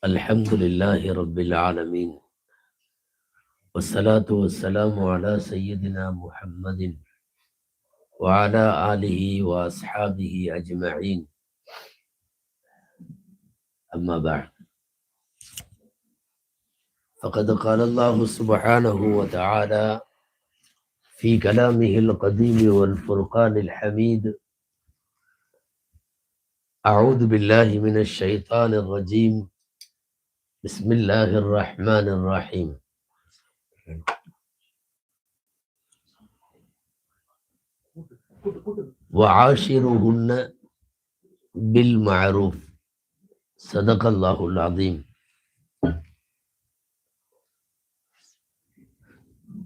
الحمد لله رب العالمين والصلاة والسلام على سيدنا محمد وعلى آله وأصحابه أجمعين. أما بعد، فقد قال الله سبحانه وتعالى في كلامه القديم والفرقان الحميد: أعوذ بالله من الشيطان الرجيم، بسم الله الرحمن الرحيم. وعاشرهن بالمعروف، صدق الله العظيم.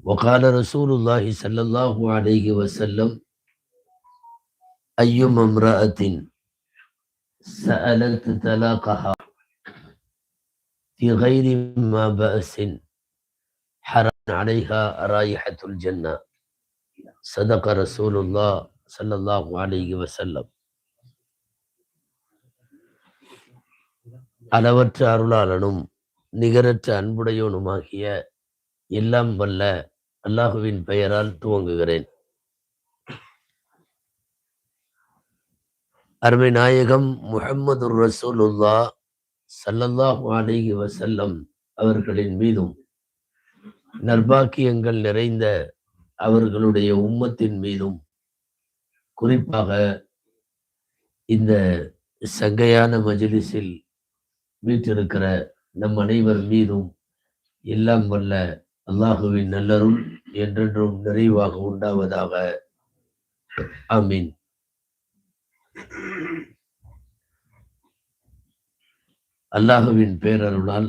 وقال رسول الله صلى الله عليه وسلم: أيما امرأة سألت طلاقها في غير ما بأس حرام عليها رائحة الجنة، صدق رسول الله صلى الله عليه وسلم. அளவற்ற அருளாளனும் நிகரற்ற அன்புடையவனுமாகிய எல்லாம் வல்ல அல்லாஹுவின் பெயரால் துவங்குகிறேன். அருமை நாயகம் முஹம்மது ரசூலுல்லாஹ் ஸல்லல்லாஹு அலைஹி வஸல்லம் அவர்களின் மீதும், நற்பாக்கியங்கள் நிறைந்த அவர்களுடைய உம்மத்தின் மீதும், குறிப்பாக இந்த சங்கையான மஜ்லிஸில் வீற்றிருக்கிற நம் அனைவர் மீதும் எல்லாம் வல்ல அல்லாஹுவின் நல்லருள் என்றென்றும் நிறைவாக உண்டாவதாக. ஆமீன். அல்லாஹுவின் பேரருளால்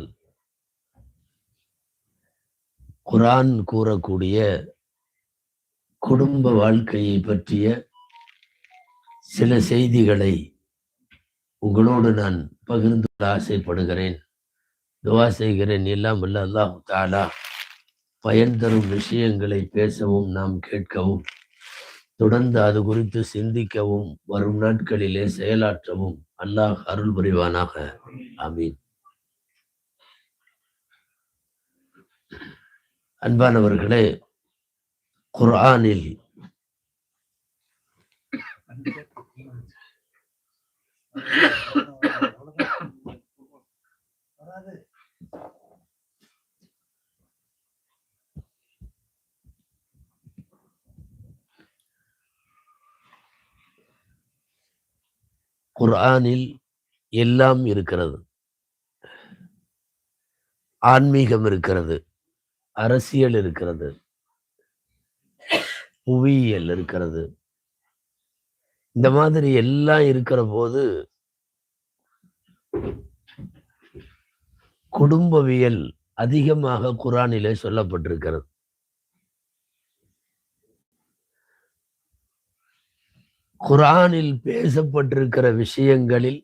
குர்ஆன் கூறக்கூடிய குடும்ப வாழ்க்கையை பற்றிய சில செய்திகளை உங்களோடு நான் பகிர்ந்து கொள்ள ஆசைப்படுகிறேன். துஆ செய்கிறேன், எல்லாம் வல்ல அல்லாஹ் தஆலா பயன் தரும் விஷயங்களை பேசவும் நாம் கேட்கவும், தொடர்ந்து அது குறித்து சிந்திக்கவும், வரும் நாட்களிலே செயலாற்றவும் அல்லாஹ் அருள் புரிவானாக. ஆமீன். அன்பானவர்களே, குர்ஆனில் குர்ஆனில் எல்லாம் இருக்கிறது. ஆன்மீகம் இருக்கிறது, அரசியல் இருக்கிறது, புவியியல் இருக்கிறது. இந்த மாதிரி எல்லாம் இருக்கிற போது குடும்பவியல் அதிகமாக குர்ஆனிலே சொல்லப்பட்டிருக்கிறது. குர்ஆனில் பேசப்பட்டிருக்கிற விஷயங்களில்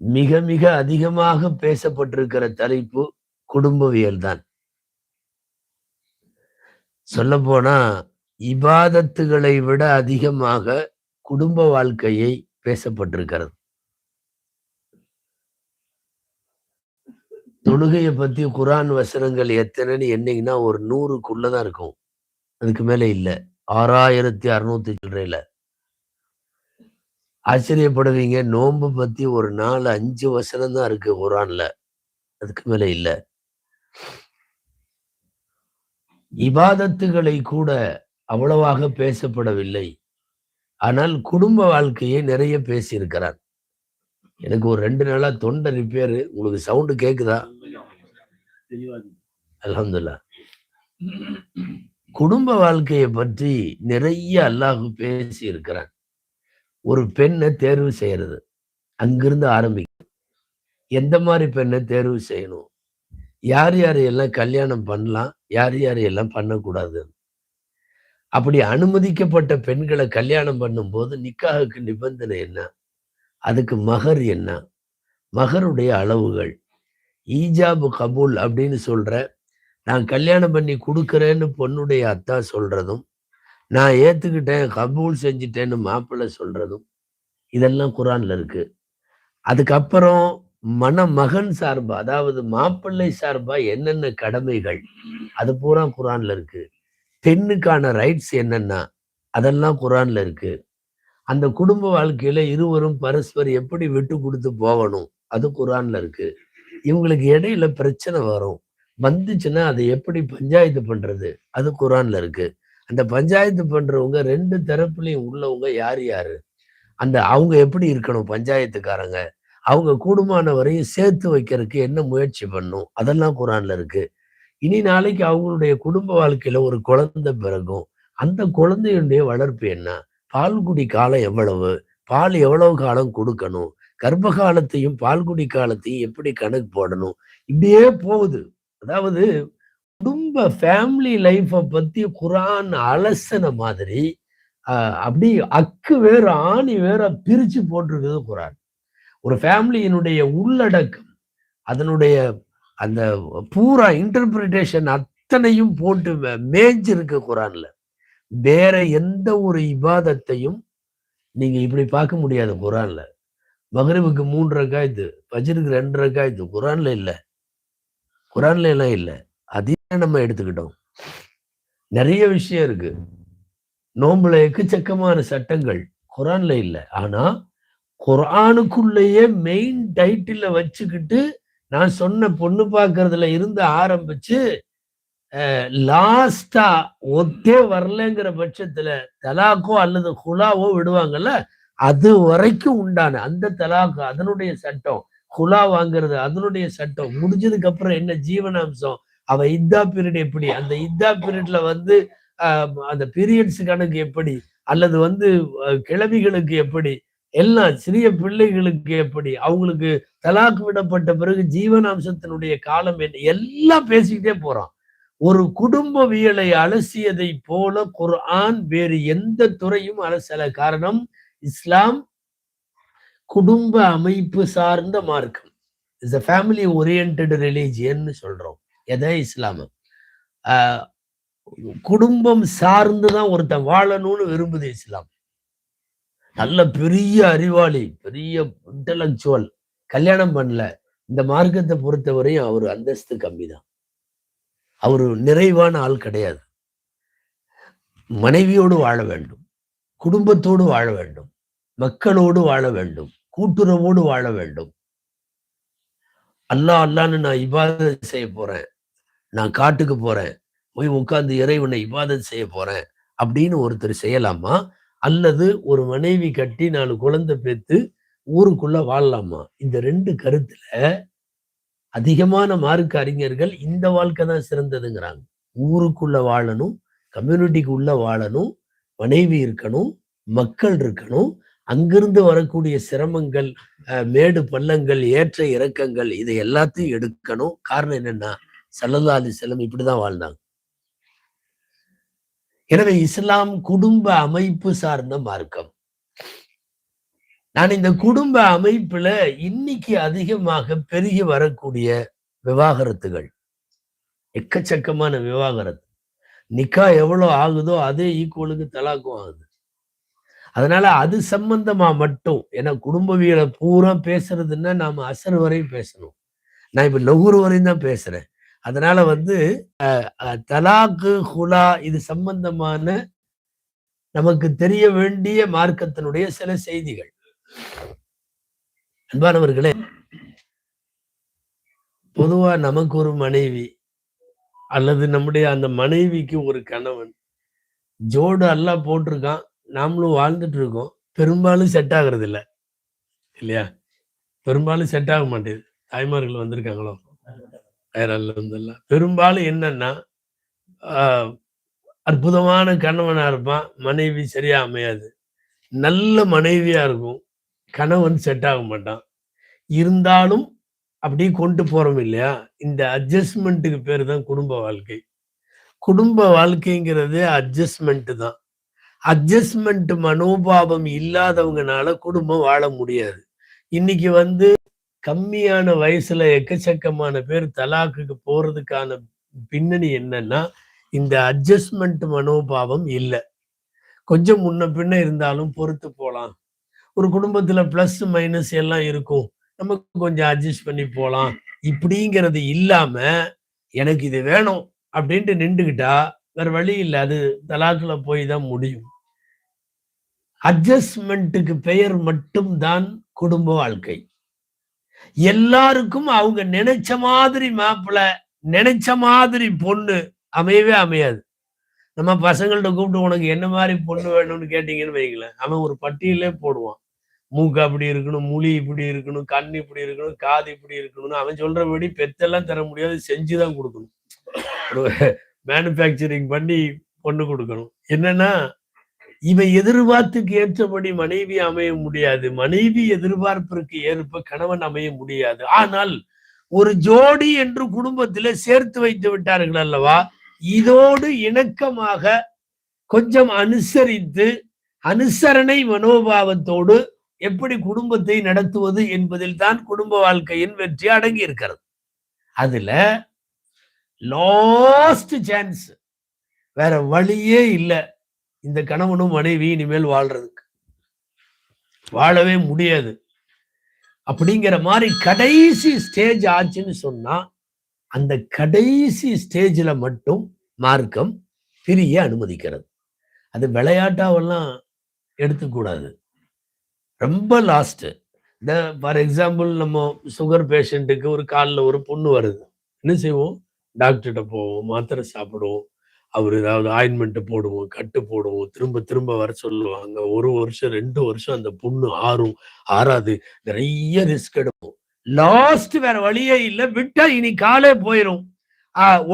மிக மிக அதிகமாக பேசப்பட்டிருக்கிற தலைப்பு குடும்பவியல் தான். சொல்ல போனா இபாதத்துகளை விட அதிகமாக குடும்ப வாழ்க்கையை பேசப்பட்டிருக்கிறது. தொழுகையை பத்தி குர்ஆன் வசனங்கள் எத்தனைன்னு எண்ணிங்கன்னா ஒரு 100க்குள்ளதான் இருக்கும், அதுக்கு மேல இல்ல. 6600 சில்லறையில. ஆச்சரியப்படுவீங்க, நோன்பு பத்தி ஒரு 4-5 வசனம் தான் இருக்கு குர்ஆன்ல, அதுக்கு மேல இல்ல. இபாதத்துகளை கூட அவ்வளவாக பேசப்படவில்லை, ஆனால் குடும்ப வாழ்க்கையை நிறைய பேசியிருக்கிறார். எனக்கு ஒரு 2 நாளா தொண்டை ரிப்பேரு. உங்களுக்கு சவுண்டு கேக்குதா? அல்ஹம்துலில்லாஹ். குடும்ப வாழ்க்கையை பற்றி நிறைய அல்லாஹ் பேசி இருக்கிறான். ஒரு பெண்ணை தேர்வு செய்யறது அங்கிருந்து ஆரம்பிக்கும். எந்த மாதிரி பெண்ணை தேர்வு செய்யணும், யார் யார் எல்லாம் கல்யாணம் பண்ணலாம், யார் யார் எல்லாம் பண்ணக்கூடாது, அப்படி அனுமதிக்கப்பட்ட பெண்களை கல்யாணம் பண்ணும்போது நிக்காஹுக்கு நிபந்தனை என்ன, அதுக்கு மகர் என்ன, மகருடைய அளவுகள், ஈஜாபு கபூல் அப்படின்னு சொல்ற, நான் கல்யாணம் பண்ணி கொடுக்குறேன்னு பொண்ணுடைய அத்தா சொல்றதும், நான் ஏத்துக்கிட்டேன் கபூல் செஞ்சுட்டேன்னு மாப்பிள்ளை சொல்றதும், இதெல்லாம் குர்ஆன்ல இருக்கு. அதுக்கப்புறம் மணமகன் சார்பா, அதாவது மாப்பிள்ளை சார்பா என்னென்ன கடமைகள், அது பூரா குர்ஆன்ல இருக்கு. பெண்ணுக்கான ரைட்ஸ் என்னென்ன, அதெல்லாம் குர்ஆன்ல இருக்கு. அந்த குடும்ப வாழ்க்கையில இருவரும் பரஸ்பரம் எப்படி விட்டு குடுத்து போகணும், அது குர்ஆன்ல இருக்கு. இவங்களுக்கு இடையில பிரச்சனை வரும். வந்துச்சுன்னா அதை எப்படி பஞ்சாயத்து பண்றது, அது குர்ஆன்ல இருக்கு. அந்த பஞ்சாயத்து பண்றவங்க 2 தரப்புலயும் உள்ளவங்க யார் யாரு? அவங்க எப்படி இருக்கணும் பஞ்சாயத்துக்காரங்க? அவங்க கூடுமான வரையும் சேர்த்து வைக்கிறதுக்கு என்ன முயற்சி பண்ணணும்? அதெல்லாம் குர்ஆன்ல இருக்கு. இனி நாளைக்கு அவங்களுடைய குடும்ப வாழ்க்கையில ஒரு குழந்தை பிறக்கும். அந்த குழந்தையுடைய வளர்ப்பு என்ன? பால்குடி காலம் எவ்வளவு? பால் எவ்வளவு காலம் குடுக்கணும்? கர்ப்ப காலத்தையும், பால்குடி காலத்தையும் எப்படி கணக்கு போடணும்? இப்படியே போகுது. அதாவது குடும்ப ஃபேமிலி லைஃப்ப பத்தி குர்ஆன் அலசுன மாதிரி, அ அப்படி அக்கு வேர், ஆணி வேரா பிரிச்சு போட்டிருக்குது குர்ஆன். ஒரு ஃபேமிலியினுடைய உள்ளடக்கம், அதனுடைய அந்த பூரா இன்டர்பிரிட்டேஷன் அத்தனையும் போட்டு மேய்ஞ்சிருக்கு குர்ஆன்ல. வேற எந்த ஒரு இபாதத்தையும் நீங்க இப்படி பார்க்க முடியாது குர்ஆன்ல. மக்ரிபுக்கு 3 ரக்காயத்து, ஃபஜ்ருக்கு 2 ரக்காயத்து குர்ஆன்ல இல்ல. குர்ஆன்ல எல்லாம் இல்ல. அதையே நம்ம எடுத்துக்கிட்டோம். நெறைய விஷயம் இருக்கு. நோன்புல எக்கச்சக்கமான சட்டங்கள் குர்ஆன்ல இல்ல. ஆனா குர்ஆனுக்குள்ளேயே மெயின் டைட்டில வச்சுக்கிட்டு, நான் சொன்ன பொண்ணு பார்க்கறதுல இருந்து ஆரம்பிச்சு, லாஸ்ட்டா ஒத்தே வரலங்கிற பட்சத்துல தலாக்கோ அல்லது குலாவோ விடுவாங்கல்ல, அது வரைக்கும் உண்டான அந்த தலாக் அதனுடைய சட்டம், குலா வாங்குறது அதனுடைய சட்டம், முடிஞ்சதுக்கு அப்புறம் என்ன ஜீவனாம்சம், அவ இத்தா பீரியட் எப்படி, அந்த இத்தா பீரியட்ல வந்து அந்த பீரியட்ஸ் கணக்கு எப்படி, அல்லது வந்து கிழவிகளுக்கு எப்படி, எல்லாம் சிறிய பிள்ளைகளுக்கு எப்படி, அவங்களுக்கு தலாக் விடப்பட்ட பிறகு ஜீவனாம்சத்தினுடைய காலம் என்ன, எல்லாம் பேசிக்கிட்டே போறான். ஒரு குடும்பவியலை அலசியதை போல குர்ஆன் வேறு எந்த துறையும் அலசல. காரணம், இஸ்லாம் குடும்ப அமைப்பு சார்ந்த மார்க்கம். Is a family oriented religion சொல்றோம். எதை இஸ்லாம் குடும்பம் சார்ந்துதான் ஒருத்தன் வாழணும்னு விரும்புது இஸ்லாம். நல்ல பெரிய அறிவாளி, பெரிய இன்டலெக்சுவல், கல்யாணம் பண்ணல, இந்த மார்க்கத்தை பொறுத்தவரையும் அவர் அந்தஸ்து கம்மிதான். அவரு நிறைவான ஆள் கிடையாது. மனைவியோடு வாழ வேண்டும், குடும்பத்தோடு வாழ வேண்டும், மக்களோடு வாழ வேண்டும், கூட்டுறவோடு வாழ வேண்டும். அல்லாஹ் அல்லான்னு நான் இபாதத் செய்ய போறேன், நான் காட்டுக்கு போறேன், போய் உட்கார்ந்து இறைவனை இபாதத் செய்ய போறேன் அப்படின்னு ஒருத்தர் செய்யலாமா? அல்லது ஒரு மனைவி கட்டி 4 குழந்தை பெத்து ஊருக்குள்ள வாழலாமா? இந்த 2 கருத்துல அதிகமான மார்க்க அறிஞர்கள் இந்த வாழ்க்கை தான் சிறந்ததுங்கிறாங்க. ஊருக்குள்ள வாழணும், கம்யூனிட்டிக்கு உள்ள வாழணும், மனைவி இருக்கணும், மக்கள் இருக்கணும், அங்கிருந்து வரக்கூடிய சிரமங்கள், மேடு பள்ளங்கள், ஏற்ற இறக்கங்கள், இதை எல்லாத்தையும் எடுக்கணும். காரணம் என்னன்னா, ஸல்லல்லாஹு அலைஹி வஸல்லம் இப்படிதான் வாழ்ந்தாங்க. எனவே இஸ்லாம் குடும்ப அமைப்பு சார்ந்த மார்க்கம். நான் இந்த குடும்ப அமைப்புல இன்னைக்கு அதிகமாக பெருகி வரக்கூடிய விவாகரத்துகள், எக்கச்சக்கமான விவாகரத்து. நிக்கா எவ்வளவு ஆகுதோ அதே ஈக்குவலுக்கு தலாக்கும் ஆகுது. அதனால அது சம்பந்தமா மட்டும், ஏன்னா குடும்பவியலை பூரா பேசுறதுன்னா நாம அசர் வரையும் பேசணும். நான் இப்ப லொஹுர் வரையும் தான் பேசுறேன். அதனால வந்து தலாக்கு, ஹுலா இது சம்பந்தமான நமக்கு தெரிய வேண்டிய மார்க்கத்தினுடைய சில செய்திகள். அன்பானவர்களே, பொதுவா நமக்கு ஒரு மனைவி அல்லது நம்முடைய அந்த மனைவிக்கு ஒரு கணவன் ஜோடு அல்லாஹ் போட்டிருக்கான், நாமளும் வாழ்ந்துட்டு இருக்கோம். பெரும்பாலும் செட் ஆகுறது இல்லை இல்லையா? பெரும்பாலும் செட் ஆக மாட்டேங்குது. தாய்மார்கள் வந்திருக்காங்களோ? பெரும்பாலும் என்னன்னா, அற்புதமான கணவனா இருப்பான், மனைவி சரியா அமையாது. நல்ல மனைவியா இருக்கும், கணவன் செட் ஆக மாட்டான். இருந்தாலும் அப்படியே கொண்டு போறோம் இல்லையா? இந்த அட்ஜஸ்ட்மெண்ட்டுக்கு பேரு தான் குடும்ப வாழ்க்கை. குடும்ப வாழ்க்கைங்கிறது அட்ஜஸ்ட்மெண்ட் தான். அட்ஜஸ்ட்மெண்ட் மனோபாவம் இல்லாதவங்கனால குடும்பம் வாழ முடியாது. இன்னைக்கு வந்து கம்மியான வயசுல எக்கச்சக்கமான பேர் தலாக்குக்கு போறதுக்கான பின்னணி என்னன்னா, இந்த அட்ஜஸ்ட்மெண்ட் மனோபாவம் இல்லை. கொஞ்சம் முன்ன பின்ன இருந்தாலும் பொறுத்து போலாம். ஒரு குடும்பத்துல பிளஸ் மைனஸ் எல்லாம் இருக்கும். நமக்கு கொஞ்சம் அட்ஜஸ்ட் பண்ணி போலாம் இப்படிங்கிறது இல்லாம எனக்கு இது வேணும் அப்படின்ட்டு நின்றுகிட்டா வேற வழி இல்லை, அது தலாக்குல போய் தான் முடியும். அட்ஜஸ்ட்மெண்ட்டுக்கு பெயர் மட்டும்தான் குடும்ப வாழ்க்கை. எல்லாருக்கும் அவங்க நினைச்ச மாதிரி மாப்பிள்ளை, நினைச்ச மாதிரி பொண்ணு அமையவே அமையாது. நம்ம பசங்கள்ட்ட கூப்பிட்டு உனக்கு என்ன மாதிரி பொண்ணு வேணும்னு கேட்டீங்கன்னு வைங்களேன், அவன் ஒரு பட்டியலே போடுவான். மூக்கு அப்படி இருக்கணும், மொழி இப்படி இருக்கணும், கண் இப்படி இருக்கணும், காது இப்படி இருக்கணும்னு அவன் சொல்றபடி பெத்தெல்லாம் தர முடியாது, செஞ்சுதான் கொடுக்கணும். ஒரு மேனுஃபேக்சரிங் பண்ணி பொண்ணு கொடுக்கணும். என்னன்னா இவன் எதிர்பார்ப்புக்கு ஏற்றபடி மனைவி அமைய முடியாது, மனைவி எதிர்பார்ப்பிற்கு ஏற்ப கணவன் அமைய முடியாது. ஆனால் ஒரு ஜோடி என்று குடும்பத்திலே சேர்த்து வைத்து விட்டார்கள் அல்லவா, இதோடு இணக்கமாக கொஞ்சம் அனுசரித்து அனுசரணை மனோபாவத்தோடு எப்படி குடும்பத்தை நடத்துவது என்பதில் தான் குடும்ப வாழ்க்கையின் வெற்றி அடங்கி இருக்கிறது. அதுல லாஸ்ட் சான்ஸ், வேற வழியே இல்லை. இந்த கணவனும் மனைவி இனிமேல் வாழ்றதுக்கு வாழவே முடியாது அப்படிங்கிற மாதிரி கடைசி ஸ்டேஜ் ஆச்சுன்னு சொன்னா, அந்த கடைசி ஸ்டேஜ்ல மட்டும் மார்க்கம் பிரிய அனுமதிக்கிறது. அது விளையாட்டாவெல்லாம் எடுத்துக்கூடாது. ரொம்ப லாஸ்ட். இந்த ஃபார் எக்ஸாம்பிள் நம்ம சுகர் பேஷண்ட்டுக்கு ஒரு காலில் ஒரு புண்ணு வருது, என்ன செய்வோம்? டாக்டர்கிட்ட போவோம், மாத்திரை சாப்பிடுவோம், அவர் ஏதாவது ஆயின்மெண்ட் போடுவோம், கட்டு போடுவோம், திரும்ப திரும்ப வர சொல்லுவாங்க. 1 வருஷம் 2 வருஷம் அந்த புண்ணு ஆறாது, நிறைய ரிஸ்க் எடுப்போம். லாஸ்ட் வேற வழியே இல்லை, விட்டா இனி காலே போயிடும்,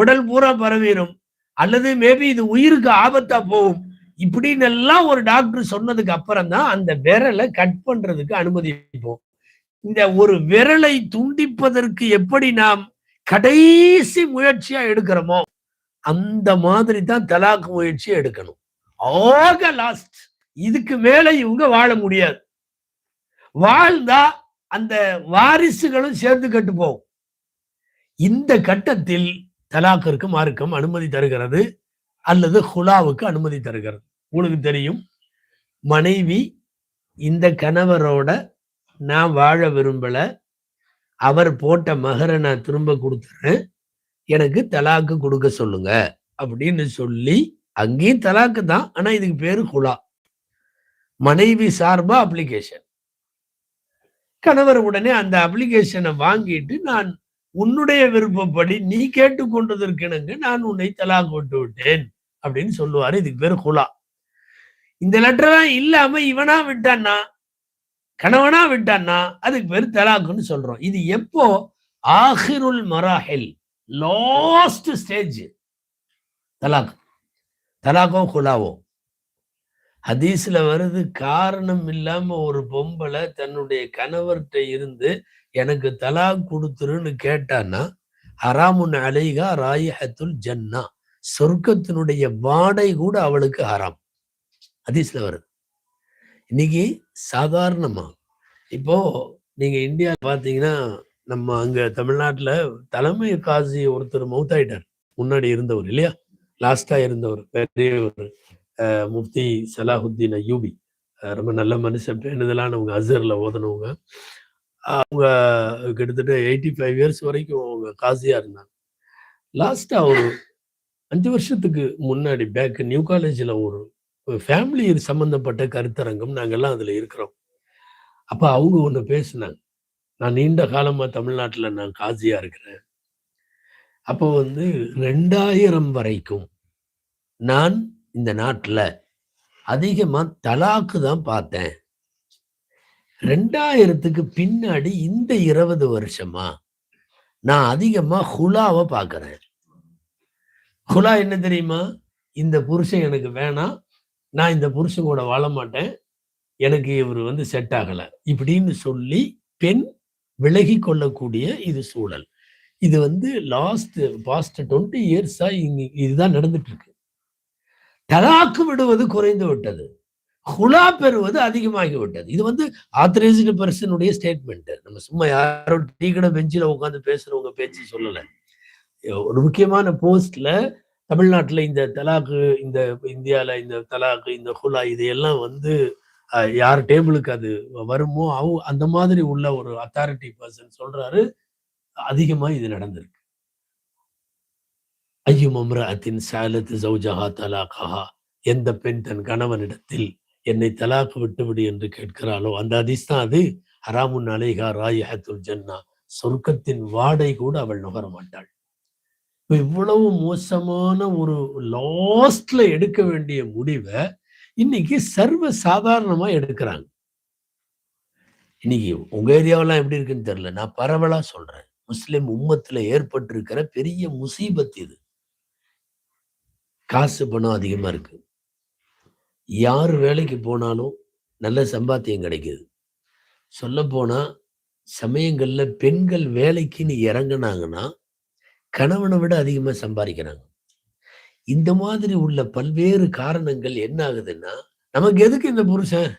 உடல் பூரா பரவிடும், அல்லது மேபி இது உயிருக்கு ஆபத்தா போகும். இப்படின்னு எல்லாம் ஒரு டாக்டர் சொன்னதுக்கு அப்புறம் தான் அந்த விரலை கட் பண்றதுக்கு அனுமதிப்போம். இந்த ஒரு விரலை துண்டிப்பதற்கு எப்படி நாம் கடைசி முயற்சியா எடுக்கிறோமோ அந்த மாதிரி தான் தலாக் முயற்சியை எடுக்கணும். ஆக லாஸ்ட். இதுக்கு மேல இவங்க வாழ முடியாது. வாழ்ந்தா அந்த வாரிசுகளும் சேர்த்து கட்டு போகும். இந்த கட்டத்தில் தலாக்கிற்கு மார்க்கம் அனுமதி தருகிறது, அல்லது ஹுலாவுக்கு அனுமதி தருகிறது. உங்களுக்கு தெரியும், மனைவி இந்த கணவரோட நான் வாழ விரும்பல, அவர் போட்ட மகரை நான் திரும்ப கொடுத்துறேன், எனக்கு தலாக்கு கொடுக்க சொல்லுங்க அப்படின்னு சொல்லி, அங்கேயும் தலாக்கு தான், ஆனா இதுக்கு பேரு ஹுலா. மனைவி சார்பா அப்ளிகேஷன். கணவர் உடனே அந்த அப்ளிகேஷனை வாங்கிட்டு, நான் உன்னுடைய விருப்பப்படி நீ கேட்டுக்கொண்டதற்கிணங்க நான் உன்னை தலாக்கு விட்டு விட்டேன் அப்படின்னு சொல்லுவாரு. இதுக்கு பேரு ஹுலா. இந்த லெட்டர் இல்லாம இவனா விட்டான்னா, கணவனா விட்டான்னா, அதுக்கு பேரு தலாக்குன்னு சொல்றோம். இது எப்போ? ஆஹிருல் மராஹில், லாஸ்ட் ஸ்டேஜ் தலாக். தலாக்கோ ஹுலாவோ ஹதீஸ்ல வருது, காரணம் இல்லாம ஒரு பொம்பளை தன்னுடைய கணவர்கிட்ட இருந்து எனக்கு தலாக் கொடுத்துருன்னு கேட்டான்னா, ஹராமுன் அலைஹா ராயிஹத்துல் ஜன்னா, சொர்க்கத்தினுடைய வாடை கூட அவளுக்கு ஹராம். ஹதீஸ்ல வருது. இன்னைக்கு சாதாரணமா இப்போ நீங்க இந்தியா பாத்தீங்கன்னா, நம்ம அங்க தமிழ்நாட்டுல தலைமை காசி ஒருத்தர் மௌத்தாயிட்டார், முன்னாடி இருந்தவர் இல்லையா, லாஸ்டா இருந்தவர், பெரிய ஒரு முஃப்தி சலாஹுத்தீன் அய்யூபி. ரொம்ப நல்ல மனுஷன், பேணுதலானவங்க, அசர்ல ஓதனவங்க. அவங்க கிட்டத்தட்ட 85 இயர்ஸ் வரைக்கும் அவங்க காசியா இருந்தாங்க. லாஸ்டா ஒரு 5 வருஷத்துக்கு முன்னாடி பேக் நியூ காலேஜ்ல ஒரு ஃபேமிலி சம்பந்தப்பட்ட கருத்தரங்கம், நாங்கெல்லாம் அதுல இருக்கிறோம். அப்ப அவங்க ஒண்ணு பேசினாங்க, நான் நீண்ட காலமா தமிழ்நாட்டுல நான் காசியா இருக்கிறேன், அப்போ 2000 வரைக்கும் நான் இந்த நாட்டுல அதிகமா தலாக்கு தான் பார்த்தேன். 2000க்கு பின்னாடி இந்த 20 வருஷமா நான் அதிகமா ஹுலாவை பார்க்கிறேன். ஹுலா என்ன தெரியுமா? இந்த புருஷன் எனக்கு வேணாம், நான் இந்த புருஷன் கூட வாழ மாட்டேன், எனக்கு இவர் செட் ஆகல இப்படின்னு சொல்லி பெண் விலகி கொள்ளக்கூடிய இது சூழல். இது பாஸ்ட் 20 இயர்ஸா இதுதான் நடந்துட்டு இருக்கு. தலாக்கு விடுவது குறைந்து விட்டது, ஹுலா பெறுவது அதிகமாகி விட்டது. இது ஆத்தரைஸ்டு பர்சனுடைய ஸ்டேட்மெண்ட். நம்ம சும்மா யாரோ டீ கடை பெஞ்சில உட்காந்து பேசுறவங்க பேச்சு சொல்லல. ஒரு முக்கியமான போஸ்ட்ல தமிழ்நாட்டுல இந்த தலாக்கு, இந்த இந்தியால இந்த தலாக்கு, இந்த ஹுலா இதையெல்லாம் யார் டேபிளுக்கு அது வருமோ அந்த மாதிரி உள்ள ஒரு அத்தாரிட்டி பர்சன் சொல்றாரு, அதிகமா இது நடந்திருக்கு. ஐயும் அம்ரஅத்தின் ஸஅலத் ஸௌஜஹா தலாகஹா, எந்த பெண் தன் கணவனிடத்தில் என்னை தலாக் விட்டுவிடு என்று கேட்கிறாளோ, அந்த ஹதீஸ் தான் அது. ஹராமுன் அலைஹா ராயிஹத்துல் ஜன்னா, சொர்க்கத்தின் வாடை கூட அவள் நுகர மாட்டாள். இவ்வளவு மோசமான ஒரு லாஸ்ட்ல எடுக்க வேண்டிய முடிவை இன்னைக்கு சர்வ சாதாரணமா எடுக்கிறாங்க. இன்னைக்கு உங்க ஏரியாவெல்லாம் எப்படி இருக்குன்னு தெரியல, நான் பரவலா சொல்றேன். முஸ்லிம் உம்மத்துல ஏற்பட்டிருக்கிற பெரிய முசீபத் இது. காசு பணம் அதிகமா இருக்கு. யார் வேலைக்கு போனாலும் நல்ல சம்பாத்தியம் கிடைக்குது. சொல்ல போனா சமயங்கள்ல பெண்கள் வேலைக்குன்னு இறங்குனாங்கன்னா கணவனை விட அதிகமா சம்பாதிக்கிறாங்க. இந்த மாதிரி உள்ள பல்வேறு காரணங்கள் என்ன ஆகுதுன்னா, நமக்கு எதுக்கு இந்த புருஷன்?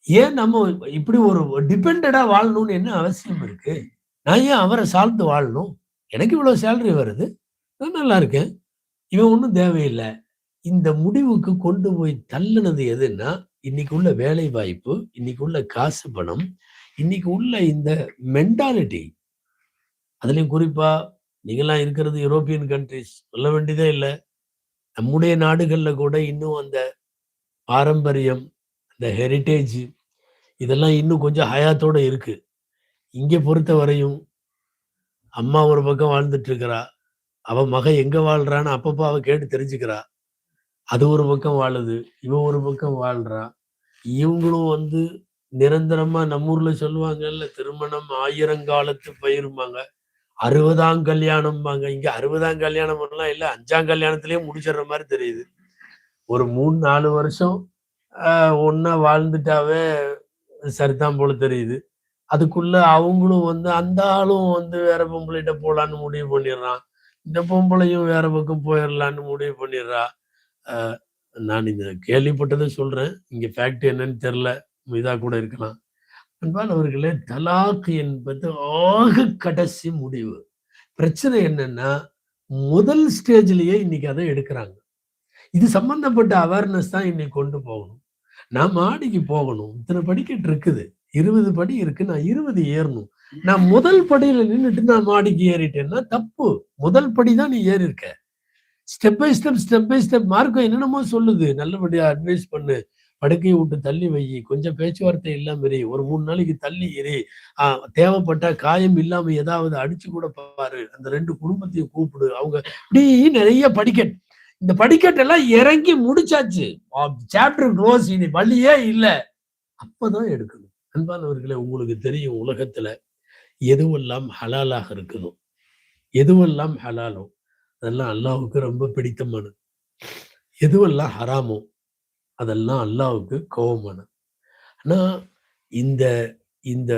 ஏன் நம்ம இப்படி ஒரு டிபெண்டடா வாழணும்னு என்ன அவசியம் இருக்கு? நான் ஏன் அவரை சார்ந்து வாழணும்? எனக்கு இவ்வளவு சேலரி வருது, நான் நல்லா இருக்கேன், இவன் ஒண்ணும் தேவையில்லை. இந்த முடிவுக்கு கொண்டு போய் தள்ளுனது எதுன்னா, இன்னைக்கு உள்ள வேலை வாய்ப்பு, இன்னைக்கு உள்ள காசு பணம், இன்னைக்கு உள்ள இந்த மென்டாலிட்டி. அதுலயும் குறிப்பா நீங்கெல்லாம் இருக்கிறது யூரோப்பியன் கண்ட்ரிஸ், சொல்ல வேண்டியதே இல்லை. நம்முடைய நாடுகள்ல கூட இன்னும் அந்த பாரம்பரியம், அந்த ஹெரிட்டேஜ், இதெல்லாம் இன்னும் கொஞ்சம் ஹயாத்தோட இருக்கு. இங்க பொறுத்த வரையும் அம்மா ஒரு பக்கம் வாழ்ந்துட்டு இருக்கிறா, அவ மகன் எங்க வாழ்றான்னு அப்பப்போ அவ கேட்டு தெரிஞ்சுக்கிறா. அது ஒரு பக்கம் வாழுது, இவன் ஒரு பக்கம் வாழ்றா. இவங்களும் வந்து நிரந்தரமா நம்ம ஊர்ல சொல்லுவாங்கல்ல, திருமணம் ஆயிரங்காலத்து பயிரும்பாங்க, 60ஆம் கல்யாணம்பாங்க. இங்க 60ஆம் கல்யாணம் எல்லாம் இல்ல, 5ஆம் கல்யாணத்திலேயே முடிச்சிடுற மாதிரி தெரியுது. ஒரு 3-4 வருஷம் ஒன்னா வாழ்ந்துட்டாவே சரிதான் போல தெரியுது. அதுக்குள்ள அவங்களும் வந்து அந்த ஆளும் வந்து வேற பொம்பளைகிட்ட போலான்னு முடிவு பண்ணிடுறான், இந்த பொம்பளையும் வேற பக்கம் போயிடலான்னு முடிவு பண்ணிடுறா. நான் இந்த கேள்விப்பட்டதை சொல்றேன், இங்க ஃபேக்ட் என்னன்னு தெரியல, இதா கூட இருக்கலாம். அன்பானவர்களே, தலாக் என்பது ஆக கடைசி முடிவு. பிரச்சனை என்னன்னா, முதல் ஸ்டேஜ்லயே இன்னைக்கு அதை எடுக்கிறாங்க. இது சம்பந்தப்பட்ட அவேர்னஸ் தான் இன்னைக்கு கொண்டு போகணும். நான் மாடிக்கு போகணும், இத்தனை படிக்கட்டு இருக்குது, 20 படி இருக்கு, நான் 20 ஏறணும். நான் முதல் படியில நின்றுட்டு நான் மாடிக்கு ஏறிட்டேன்னா தப்பு. முதல் படி தான் நீ ஏறி இருக்க. Step by step, step by step மார்க்கம் என்னென்னமோ சொல்லுது. நல்லபடியா அட்வைஸ் பண்ணு, படுக்கையை விட்டு தள்ளி வை, கொஞ்சம் பேச்சுவார்த்தை இல்லாம இரு, ஒரு 3 நாளைக்கு தள்ளி இரு, தேவைப்பட்ட காயம் இல்லாம ஏதாவது அடிச்சு கூட பாரு, அந்த 2 குடும்பத்தையும் கூப்பிடு, அவங்க இப்படி நிறைய படிக்கட். இந்த படிக்கட்டு எல்லாம் இறங்கி முடிச்சாச்சு, சாப்டர் க்ளோஸ், இனி வழியே இல்லை. அப்பதான் எடுக்கணும். அன்பானவர்களே, உங்களுக்கு தெரியும் உலகத்துல எதுவெல்லாம் ஹலாலாக இருக்குதோ, எதுவெல்லாம் ஹலாலோ அதெல்லாம் அல்லாஹ்வுக்கு ரொம்ப பிடித்தமானது. எதுவெல்லாம் ஹராமோ அதெல்லாம் அல்லாஹ்வுக்கு கோபமானது. ஆனா இந்த இந்த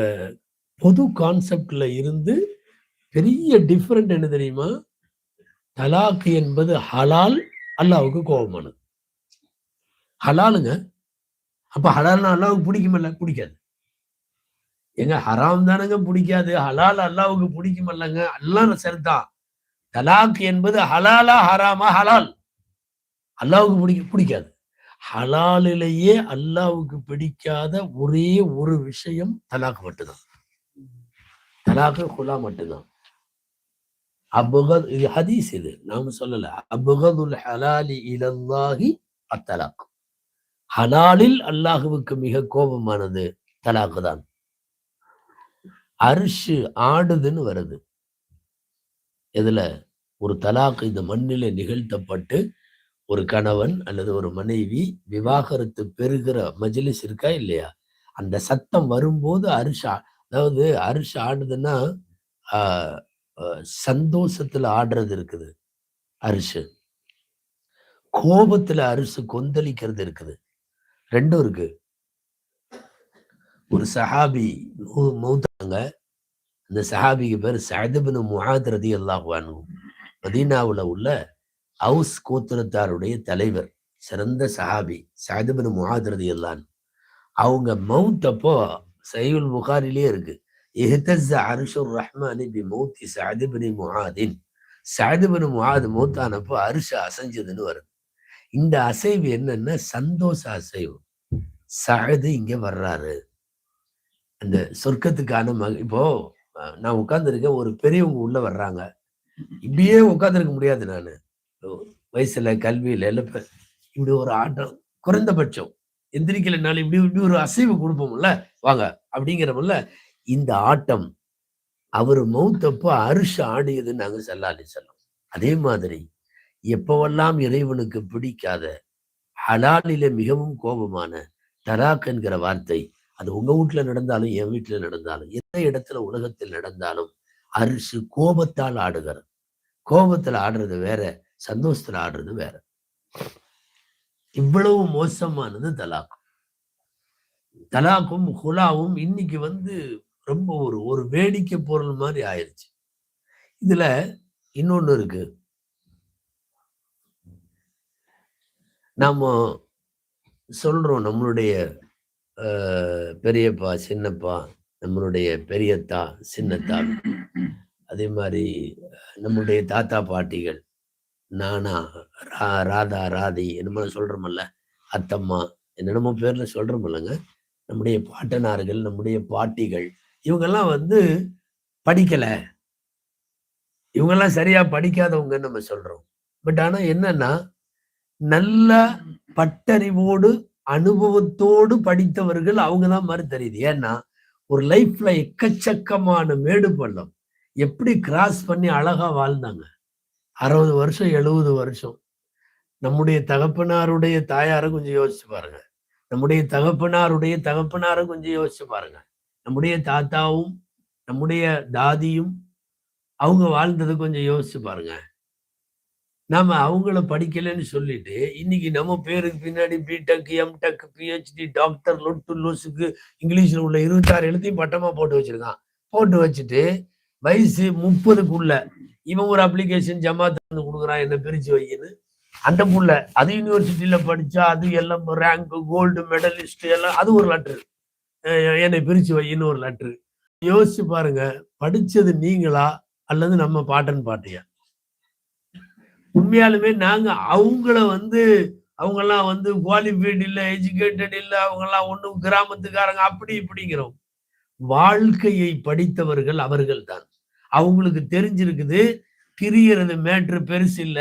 பொது கான்செப்ட்ல இருந்து பெரிய டிஃபரெண்ட் என்ன தெரியுமா? தலாக் என்பது ஹலால், அல்லாஹ்வுக்கு கோபமானது. ஹலாலுங்க. அப்ப ஹலால்னா அல்லாஹ்வுக்கு பிடிக்குமல்ல? பிடிக்காது. ஏங்க ஹராம் தானங்க பிடிக்காது, ஹலால் அல்லாஹ்வுக்கு பிடிக்குமல்லங்க? எல்லாம் சரிதான். தலாக் என்பது ஹலாலா ஹராமா? ஹலால். அல்லாஹ்வுக்கு பிடிக்காது. ஹலாலிலேயே அல்லாஹ்வுக்கு பிடிக்காத ஒரே ஒரு விஷயம் தலாக் மட்டும்தான். தலாக் குலா மட்டும்தான். இது ஹதீஸ், இது நாம சொல்லல. அப்கதுல் ஹலாலி இலல்லாஹி அத்தலாக். ஹலாலில் அல்லாஹ்வுக்கு மிக கோபமானது தலாக் தான். அர்ஷ் ஆடுதுன்னு வருது. இதுல ஒரு தலாக் இந்த மண்ணிலே நிகழ்த்தப்பட்டு ஒரு கணவன் அல்லது ஒரு மனைவி விவாகரத்து பெறுகிற மஜ்லிஸ் இருக்கா இல்லையா, அந்த சத்தம் வரும்போது அதாவது அரிசி ஆடுதுன்னா சந்தோஷத்துல ஆடுறது இருக்குது அரிசி, கோபத்துல அரிசி கொந்தளிக்கிறது இருக்குது, ரெண்டும் இருக்கு. ஒரு சஹாபி மௌத்தாங்க. அந்த சஹாபிக்கு பேர் சஅத் இப்னு முஆத் ரலியல்லாஹு அன்ஹு. மதீனாவுல உள்ள அவுஸ் கோத்திரத்தாருடைய தலைவர், சிறந்த சஹாபி சஅத் இப்னு முஆத் ரலியல்லாஹு அன்ஹு. அவங்க மவுத் அப்போ சஹீஹுல் புகாரிலே இருக்கு, இஹ்தஸ்ஸ அர்ஷுர் ரஹ்மானி பிமௌத்தி சஅத் இப்னு முஆதின். சஅத் இப்னு முஆத் மௌத்தானப்போ அரிசி அசைஞ்சதுன்னு வருது. இந்த அசைவு என்னன்னா சந்தோஷ அசைவு. சஅது இங்க வர்றாரு. அந்த சொர்க்கத்துக்கான இப்போ நான் உட்கார்ந்துருக்கேன். ஒரு பெரியவங்க உள்ள வர்றாங்க. இப்படியே உட்கார்ந்திருக்க முடியாது நானு. வயசுல, கல்வியில இப்படி ஒரு ஆட்டம் குறைந்தபட்சம். எந்திரிக்கலைனாலும் இப்படி இப்படி ஒரு அசைவு கொடுப்போம்ல, வாங்க அப்படிங்கிறோம்ல. இந்த ஆட்டம் அவர் மௌத்தப்போ அரிசி ஆடியதுன்னாங்க ஸல்லல்லாஹு அலைஹி வஸல்லம். அதே மாதிரி எப்பவெல்லாம் இறைவனுக்கு பிடிக்காத ஹலாலிலே மிகவும் கோபமான தலாக் என்கிற வார்த்தை, அது உங்க வீட்டுல நடந்தாலும் என் வீட்டுல நடந்தாலும் எந்த இடத்துல உலகத்தில் நடந்தாலும் அரிசி கோபத்தால் ஆடுகிறது. கோபத்துல ஆடுறது வேற, சந்தோஷத்துல ஆடுறது வேற. இவ்வளவு மோசமானது தலாக். தலாக்கும் ஹுலாவும் இன்னைக்கு ரொம்ப ஒரு வேடிக்கை பொருள் மாதிரி ஆயிருச்சு. இதுல இன்னொன்னு இருக்கு. நாம சொல்றோம் நம்மளுடைய பெரியப்பா, சின்னப்பா, நம்மளுடைய பெரியத்தா, சின்னத்தா, அதே மாதிரி நம்முடைய தாத்தா பாட்டிகள், நானா, ராதா, ராதி என்னமோ சொல்றோமல்ல, அத்தம்மா என்னென்னமோ பேர்ல சொல்றோமில்லங்க. நம்முடைய பாட்டனார்கள், நம்முடைய பாட்டிகள், இவங்கெல்லாம் படிக்கல, இவங்கெல்லாம் சரியா படிக்காதவங்கன்னு நம்ம சொல்றோம். பட் ஆனா என்னன்னா, நல்ல பட்டறிவோடு அனுபவத்தோடு படித்தவர்கள் அவங்கதான் மாதிரி தெரியுது. ஏன்னா ஒரு லைஃப்ல எக்கச்சக்கமான மேடு பள்ளம் எப்படி கிராஸ் பண்ணி அழகா வாழ்ந்தாங்க. 60 வருஷம் 70 வருஷம். நம்முடைய தகப்பனாருடைய தாயார கொஞ்சம் யோசிச்சு பாருங்க. நம்முடைய தகப்பனாருடைய தகப்பனார கொஞ்சம் யோசிச்சு பாருங்க. நம்முடைய தாத்தாவும் நம்முடைய தாதியும் அவங்க வாழ்ந்ததை கொஞ்சம் யோசிச்சு பாருங்க. நாம அவங்கள படிக்கலைன்னு சொல்லிட்டு இன்னைக்கு நம்ம பேருக்கு பின்னாடி பிடெக், எம்டெக், பிஹெச்டி, டாக்டர், லொட்டு லூசுக்கு இங்கிலீஷ்ல உள்ள 26 எழுத்தையும் பட்டமா போட்டு வச்சிருக்கான். போட்டு வச்சுட்டு வயசு 30க்குள்ள இவன் ஒரு அப்ளிகேஷன் ஜமாத் கொடுக்குறான், என்ன பிரிச்சு வைக்கன்னு. அந்த புள்ள அது யூனிவர்சிட்டியில படிச்சா அது எல்லாம் ரேங்க், கோல்டு மெடலிஸ்ட் எல்லாம், அது ஒரு லெட்ரு, என்னை பிரிச்சு வைன்னு ஒரு லெட்ரு. யோசிச்சு பாருங்க, படிச்சது நீங்களா அல்லது நம்ம பாட்டன் பாட்டியா? உண்மையாலுமே நாங்க அவங்கள அவங்கெல்லாம் குவாலிஃபைடு இல்ல, எஜுகேட்டட் இல்ல, அவங்கெல்லாம் ஒண்ணும் கிராமத்துக்காரங்க அப்படி இப்படிங்கிறோம். வாழ்க்கையை படித்தவர்கள் அவர்கள் தான். அவங்களுக்கு தெரிஞ்சிருக்குது பிரியறது மேட்ரு பெருசு இல்ல,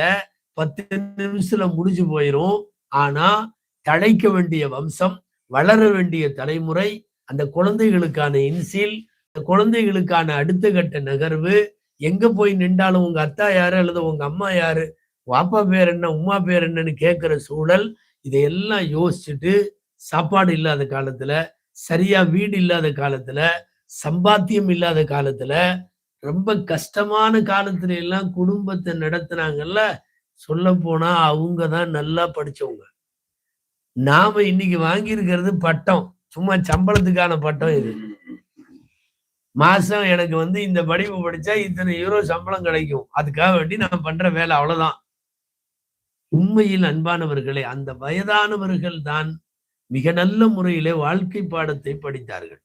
10 நிமிஷத்துல முடிஞ்சு போயிரும். ஆனா தழைக்க வேண்டிய வம்சம், வளர வேண்டிய தலைமுறை, அந்த குழந்தைகளுக்கான இன்சில், குழந்தைகளுக்கான அடுத்த கட்ட நகர்வு, எங்க போய் நின்றாலும் உங்க அத்தா யாரு அல்லது உங்க அம்மா யாரு, வாப்பா பேர் என்ன, உமா பேர் என்னன்னு கேட்கிற சூழல், இதையெல்லாம் யோசிச்சுட்டு சாப்பாடு இல்லாத காலத்துல, சரியா வீடு இல்லாத காலத்துல, சம்பாத்தியம் இல்லாத காலத்துல, ரொம்ப கஷ்டமான காலத்துல எல்லாம் குடும்பத்தை நடத்துனாங்கல்ல, சொல்ல போனா அவங்கதான் நல்லா படிச்சவங்க. நாம இன்னைக்கு வாங்கி இருக்கிறது பட்டம், சும்மா சம்பளத்துக்கான பட்டம். இது மாசம் எனக்கு இந்த படிப்பு படிச்சா இத்தனை யூரோ சம்பளம் கிடைக்கும், அதுக்காக வேண்டி நான் பண்ற வேலை, அவ்வளவுதான். உண்மையில் அன்பானவர்களே, அந்த வயதானவர்கள் தான் மிக நல்ல முறையிலே வாழ்க்கை பாடத்தை படித்தார்கள்.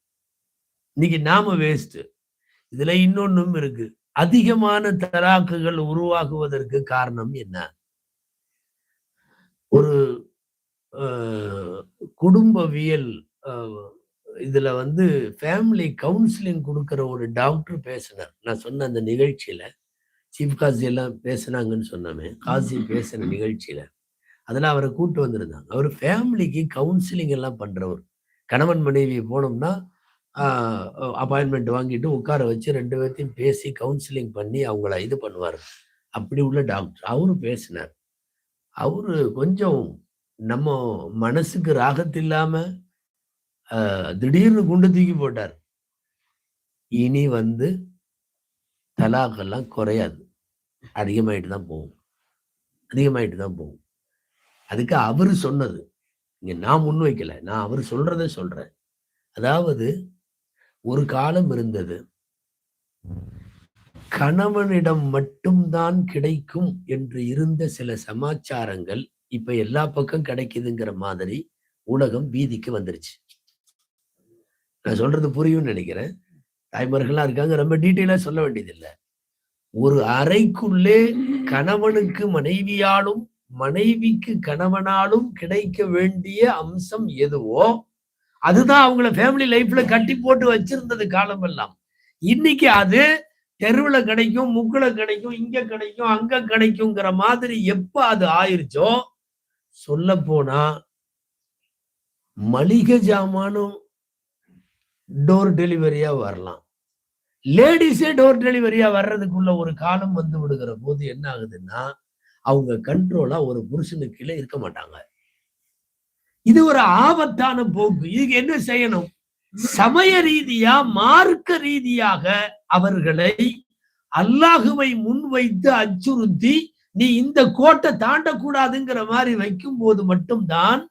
இன்னைக்கு நாம வேஸ்ட். இதுல இன்னொன்னும் இருக்கு. அதிகமான தலாக்குகள் உருவாகுவதற்கு காரணம் என்ன? ஒரு குடும்பவியல் இதுல ஃபேமிலி கவுன்சிலிங் கொடுக்கிற ஒரு டாக்டர் பேசினார். நான் சொன்ன அந்த நிகழ்ச்சியில சீஃப் காசி எல்லாம் பேசினாங்கன்னு சொன்னாமே, காசி பேசின நிகழ்ச்சியில அதெல்லாம் அவரை கூட்டு வந்திருந்தாங்க. அவர் ஃபேமிலிக்கு கவுன்சிலிங் எல்லாம் பண்றவர். கணவன் மனைவி போனோம்னா அப்பாயின்மெண்ட் வாங்கிட்டு உட்கார வச்சு 2 பேர்த்தையும் பேசி கவுன்சிலிங் பண்ணி அவங்கள இது பண்ணுவார். அப்படி உள்ள டாக்டர் அவரு பேசினார். அவரு கொஞ்சம் நம்ம மனசுக்கு ராகத்தில்லாம திடீர்னு குண்டு தூக்கி போட்டார். இனி தலாக்கெல்லாம் குறையாது, அதிகமாயிட்டு தான் போகும், அதிகமாயிட்டு தான் போகும். அதுக்கு அவரு சொன்னது, இங்க நான் முன் வைக்கல, நான் அவர் சொல்றதை சொல்றேன். அதாவது ஒரு காலம் இருந்தது, கணவனிடம் மட்டும்தான் கிடைக்கும் என்று இருந்த சில சமாச்சாரங்கள் இப்ப எல்லா பக்கம் கிடைக்குதுங்கிற மாதிரி உலகம் வீதிக்கு வந்துருச்சு. நான் சொல்றது புரியும்னு நினைக்கிறேன். தாய்மார்கள்லாம் இருக்காங்க, ரொம்ப டீட்டெயிலா சொல்ல வேண்டியதில்லை. ஒரு அறைக்குள்ளே கணவனுக்கு மனைவியாலும் மனைவிக்கு கணவனாலும் கிடைக்க வேண்டிய அம்சம் எதுவோ அதுதான் அவங்கள ஃபேமிலி லைஃப்ல கட்டி போட்டு வச்சிருந்தது காலம் எல்லாம். இன்னைக்கு அது தெருவுல கிடைக்கும், முக்குல கிடைக்கும், இங்க கிடைக்கும், அங்க கிடைக்குங்கிற மாதிரி எப்ப அது ஆயிருச்சோ, சொல்ல போனா மளிகை ஜாமானும் டோர் டெலிவரியா வரலாம். லேடிஸே டோர் டெலிவரியா வர்றதுக்குள்ள ஒரு காலம் வந்து விடுகிற போது என்ன ஆகுதுன்னா, அவங்க கண்ட்ரோலா ஒரு புருஷனுக்கு கீழே இருக்க மாட்டாங்க. இது ஒரு ஆபத்தான போக்கு. இதுக்கு என்ன செய்யணும்? சமய ரீதியா, மார்க்க ரீதியாக அவர்களை அல்லாஹுவை முன்வைத்து அச்சுறுத்தி, நீ இந்த கோட்டை தாண்டக்கூடாதுங்கிற மாதிரி வைக்கும் போது மட்டும்தான்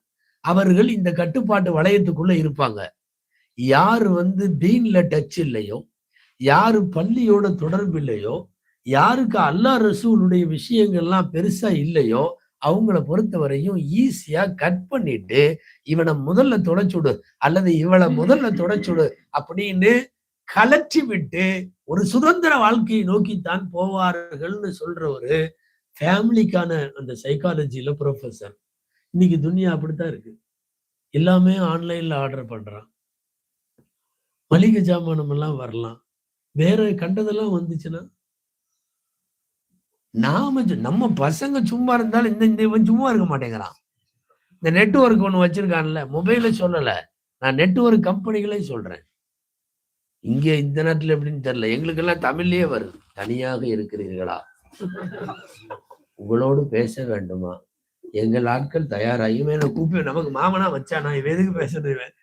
அவர்கள் இந்த கட்டுப்பாட்டு வளையத்துக்குள்ள இருப்பாங்க. யாரு தீன்ல டச் இல்லையோ, யாரு பள்ளியோட தொடர்பு இல்லையோ, யாருக்கு அல்லாஹ் ரசூலுடைய விஷயங்கள்லாம் பெருசா இல்லையோ, அவங்கள பொறுத்த வரையும் ஈஸியா கட் பண்ணிட்டு, இவனை முதல்ல துடைச்சுடு அல்லது இவளை முதல்ல துடைச்சுடு அப்படின்னு கலற்றி விட்டு ஒரு சுதந்திர வாழ்க்கையை நோக்கித்தான் போவார்கள்னு சொல்ற ஒரு ஃபேமிலிக்கான அந்த சைக்காலஜில ப்ரொஃபசர். இன்னைக்கு துனியா அப்படித்தான் இருக்கு. எல்லாமே ஆன்லைன்ல ஆர்டர் பண்றான். மளிகை ஜாமானம் எல்லாம் வரலாம். வேற கண்டதெல்லாம் வந்துச்சுன்னா நம்ம பசங்க சும்மா இருந்தாலும் இந்த இவன் சும்மா இருக்க மாட்டேங்கிறான். இந்த நெட்வொர்க் ஒண்ணு வச்சிருக்கான்ல, மொபைல சொல்லல, நான் நெட்வொர்க் கம்பெனிகளே சொல்றேன். இங்க இந்த நாட்டுல எப்படின்னு தெரியல, எங்களுக்கெல்லாம் தமிழ்லயே வருது. தனியாக இருக்கிறீர்களா, உங்களோடு பேச வேண்டுமா, எங்கள் ஆட்கள் தயாராகி கூப்பி நமக்கு மாமனா வச்சானா, இவன் எதுக்கு பேசுறது? இவன்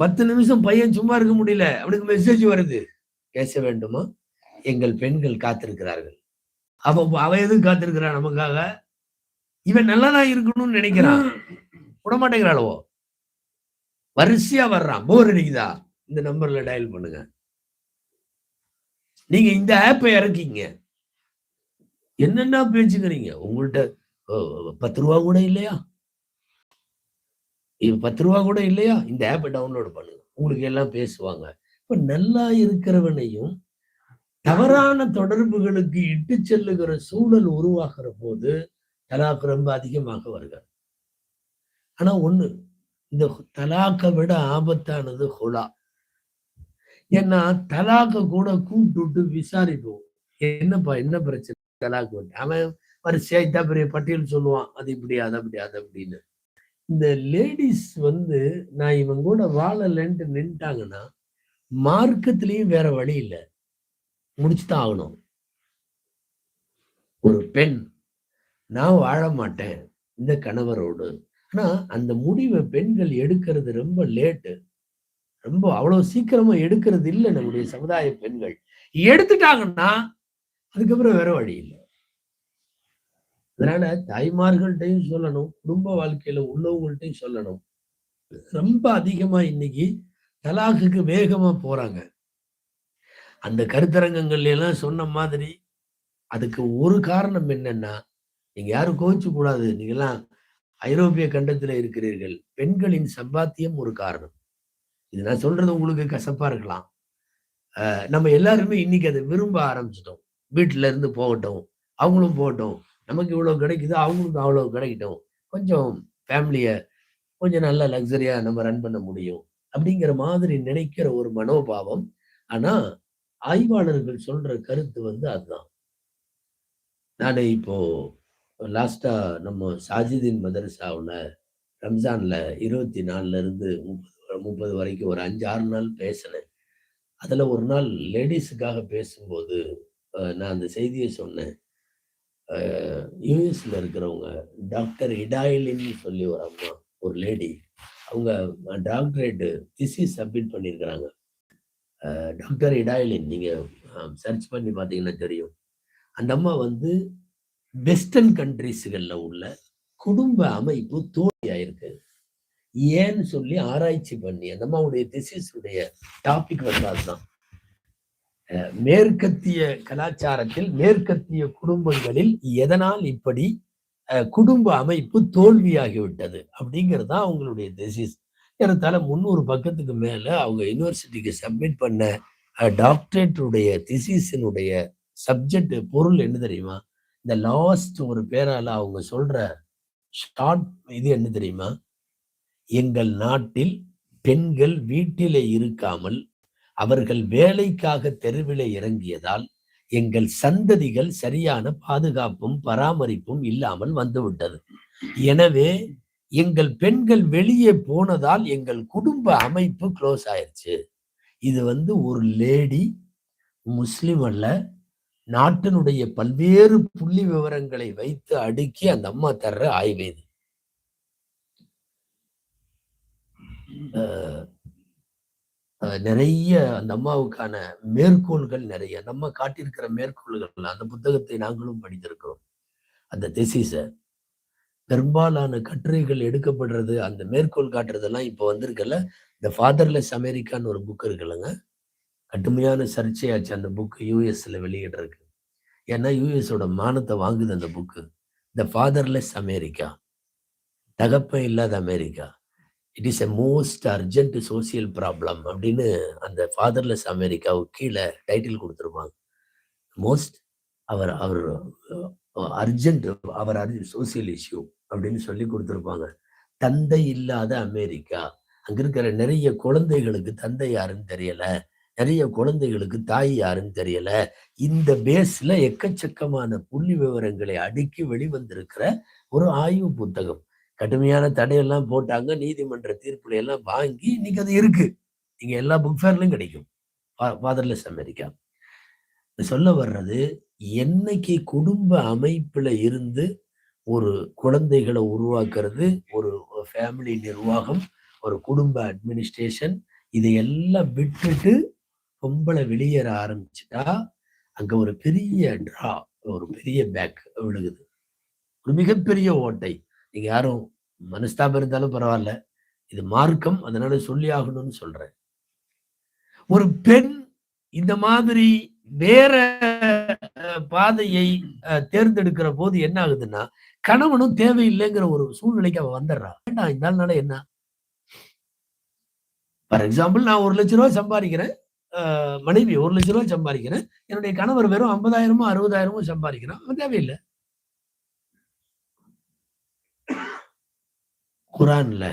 10 நிமிஷம் பையன் சும்மா இருக்க முடியல, அவனுக்கு மெசேஜ் வருது, பேச வேண்டுமா, எங்கள் பெண்கள் காத்திருக்கிறார்கள். அவ எதுவும் காத்திருக்கிறான் நமக்காக? இவன் நல்லதான் இருக்கணும்னு நினைக்கிறான், விட மாட்டேங்கிறாளோ, வரிசையா வர்றான். போர் அடிக்குதா, இந்த நம்பர்ல டயல் பண்ணுங்க, நீங்க இந்த ஆப்பை இறக்கிங்க, என்னென்ன பேச்சுக்கிறீங்க, உங்கள்கிட்ட 10 ரூபா கூட இல்லையா, 10 ரூபா கூட இல்லையா, இந்த ஆப்பை டவுன்லோட் பண்ணுங்க, உங்களுக்கு எல்லாம் பேசுவாங்க. இப்ப நல்லா இருக்கிறவனையும் தவறான தொடர்புகளுக்கு இட்டு செல்லுகிற சூழல் உருவாகிற போது தலாக் ரொம்ப அதிகமாக வருகிறது. ஆனா ஒண்ணு, இந்த தலாக்கை விட ஆபத்தானது ஹுலா. ஏன்னா தலாக்க கூட கூப்பிட்டு விசாரிப்போம், என்னப்பா என்ன பிரச்சனை, தலாக்கு அவன் வரிசையா இத்தா பெரிய பட்டியல் சொல்லுவான், அது இப்படி அது அப்படி அது அப்படின்னு. இந்த லேடிஸ் நான் இவன் கூட வாழலன்ட்டு நின்ட்டாங்கன்னா மார்க்கத்திலையும் வேற வழி இல்லை, முடிச்சுதான் ஆகணும். ஒரு பெண் நான் வாழ மாட்டேன் இந்த கணவரோடு, ஆனா அந்த முடிவை பெண்கள் எடுக்கிறது ரொம்ப லேட்டு, ரொம்ப அவ்வளவு சீக்கிரமா எடுக்கிறது இல்லை. நம்முடைய சமுதாய பெண்கள் எடுத்துட்டாங்கன்னா அதுக்கப்புறம் வேற வழி இல்லை. அதனால தாய்மார்கள்ட்டையும் சொல்லணும், குடும்ப வாழ்க்கையில உள்ளவங்கள்ட்டையும் சொல்லணும். ரொம்ப அதிகமா இன்னைக்கு தலாக்குக்கு வேகமா போறாங்க. அந்த கருத்தரங்கங்கள்ல எல்லாம் சொன்ன மாதிரி அதுக்கு ஒரு காரணம் என்னன்னா, நீங்க யாரும் கோவிச்சு கூடாது, நீங்க எல்லாம் ஐரோப்பிய கண்டத்துல இருக்கிறீர்கள், பெண்களின் சம்பாத்தியம் ஒரு காரணம். இது நான் சொல்றது உங்களுக்கு கசப்பா இருக்கலாம். நம்ம எல்லாருமே இன்னைக்கு அதை விரும்ப ஆரம்பிச்சிட்டோம். வீட்டுல இருந்து போகட்டும், அவங்களும் போகட்டும், நமக்கு இவ்வளவு கிடைக்குது, அவங்களுக்கு அவ்வளவு கிடைக்கட்டும், கொஞ்சம் ஃபேமிலிய கொஞ்சம் நல்ல லக்ஸரியா நம்ம ரன் பண்ண முடியும் அப்படிங்கிற மாதிரி நினைக்கிற ஒரு மனோபாவம். ஆனா ஆய்வாளர்கள் சொல்ற கருத்து அதுதான். நானே இப்போ லாஸ்டா நம்ம சாஜிதீன் மதரசாவுல ரம்ஜான்ல 24ல இருந்து 30 வரைக்கும் ஒரு 5-6 நாள் பேசினேன். அதுல ஒரு நாள் லேடிஸுக்காக பேசும்போது நான் அந்த செய்தியை சொன்னேன். யூஎஸ்ல இருக்கிறவங்க டாக்டர் இடாயிலின்னு சொல்லி ஒரு அம்மா, ஒரு லேடி, அவங்க டாக்டரேட் திசிஸ் சப்மிட் பண்ணியிருக்கிறாங்க. டாக்டர் இடாயிலின் நீங்க சர்ச் பண்ணி பார்த்தீங்கன்னா தெரியும். அந்த அம்மா வெஸ்டர்ன் கண்ட்ரிஸ்கள்ல உள்ள குடும்ப அமைப்பு தோல்வியாயிருக்கு ஏன்னு சொல்லி ஆராய்ச்சி பண்ணி அந்த அம்மாவுடைய திசிஸ் உடைய டாபிக் அதுதான். மேற்கத்திய கலாச்சாரத்தில் மேற்கத்திய குடும்பங்களில் எதனால் இப்படி குடும்ப அமைப்பு தோல்வியாகிவிட்டது அப்படிங்கிறது தான் அவங்களுடைய திசிஸ். ஏறத்தாழ 300 பக்கத்துக்கு மேல அவங்க யூனிவர்சிட்டிக்கு சப்மிட் பண்ண டாக்டரேட்டுடைய திசிஸினுடைய சப்ஜெக்ட் பொருள் என்ன தெரியுமா? இந்த லாஸ்ட் ஒரு பேரால அவங்க சொல்ற ஷார்ட் இது என்ன தெரியுமா? எங்கள் நாட்டில் பெண்கள் வீட்டிலே இருக்காமல் அவர்கள் வேலைக்காக தெருவிலே இறங்கியதால் எங்கள் சந்ததிகள் சரியான பாதுகாப்பும் பராமரிப்பும் இல்லாமல் வந்துவிட்டது. எனவே எங்கள் பெண்கள் வெளியே போனதால் எங்கள் குடும்ப அமைப்பு க்ளோஸ் ஆயிருச்சு. இது ஒரு லேடி, முஸ்லிம் அல்ல, நாட்டினுடைய பல்வேறு புள்ளி விவரங்களை வைத்து அடுக்கி அந்த அம்மா தர்ற ஆய்வு இது. நிறைய அந்த அம்மாவுக்கான மேற்கோள்கள் நிறைய நம்ம காட்டியிருக்கிற மேற்கோள்கள் அந்த புத்தகத்தை நாங்களும் படித்திருக்கிறோம். அந்த திசிஸ பெரும்பாலான கட்டுரைகள் எடுக்கப்படுறது, அந்த மேற்கோள் காட்டுறதெல்லாம் இப்போ வந்திருக்கல. இந்த ஃபாதர்லெஸ் அமெரிக்கான்னு ஒரு புக் இருக்குல்லங்க, கடுமையான சர்ச்சையாச்சு அந்த புக் யூஎஸ்ல வெளியிடுறதுக்கு. ஏன்னா யூஎஸோட மானத்தை வாங்குது அந்த புக்கு. த ஃபாதர்லெஸ் அமெரிக்கா, தகப்பன் இல்லாத America, it is a most urgent social problem அப்படின்னு அந்த ஃபாதர்லெஸ் அமெரிக்காவுக்கு கீழே டைட்டில் கொடுத்துருப்பாங்க. மோஸ்ட் அவர் அவர் அர்ஜென்ட் அவர் சோசியல் இஷ்யூ அப்படின்னு சொல்லி கொடுத்துருப்பாங்க. தந்தை இல்லாத அமெரிக்கா. அங்க இருக்கிற நிறைய குழந்தைகளுக்கு தந்தை யாருன்னு தெரியல, நிறைய குழந்தைகளுக்கு தாய் யாருன்னு தெரியல. இந்த பேஸ்ல எக்கச்சக்கமான புள்ளி விவரங்களை அடுக்கி வெளிவந்திருக்கிற ஒரு ஆய்வு புத்தகம். கடுமையான தடையெல்லாம் போட்டாங்க, நீதிமன்ற தீர்ப்புல எல்லாம் வாங்கி இன்னைக்கு அது இருக்கு. நீங்க எல்லா புக் ஃபேர்லயும் கிடைக்கும். Fatherless America. சொல்ல வர்றது, என்னைக்கு குடும்ப அமைப்புல இருந்து ஒரு குழந்தைகளை உருவாக்குறது, ஒரு ஃபேமிலி நிர்வாகம், ஒரு குடும்ப அட்மினிஸ்ட்ரேஷன், இதையெல்லாம் விட்டுட்டு பொம்பளை வெளியேற ஆரம்பிச்சுட்டா அங்க ஒரு பெரிய ட்ரா, ஒரு பெரிய பேக் விழுகுது, ஒரு மிகப்பெரிய ஓட்டை. நீங்க யாரும் மனஸ்தாபம் இருந்தாலும் பரவாயில்ல, இது மார்க்கம், அதனால சொல்லி ஆகணும்னு சொல்றேன். ஒரு பெண் இந்த மாதிரி வேற பாதையை தேர்ந்தெடுக்கிற போது என்ன ஆகுதுன்னா, கணவனும் தேவையில்லைங்கிற ஒரு சூழ்நிலைக்கு அவன் வந்துடுறா. வேண்டாம், இதனால என்ன? ஃபார் எக்ஸாம்பிள், நான் 1 லட்சம் ரூபாய் சம்பாதிக்கிறேன், மனைவி 1 லட்சம் ரூபாய் சம்பாதிக்கிறேன், என்னுடைய கணவர் வெறும் 50,000மோ 60,000மோ சம்பாதிக்கிறான், அவன் தேவையில்லை. குரான்ல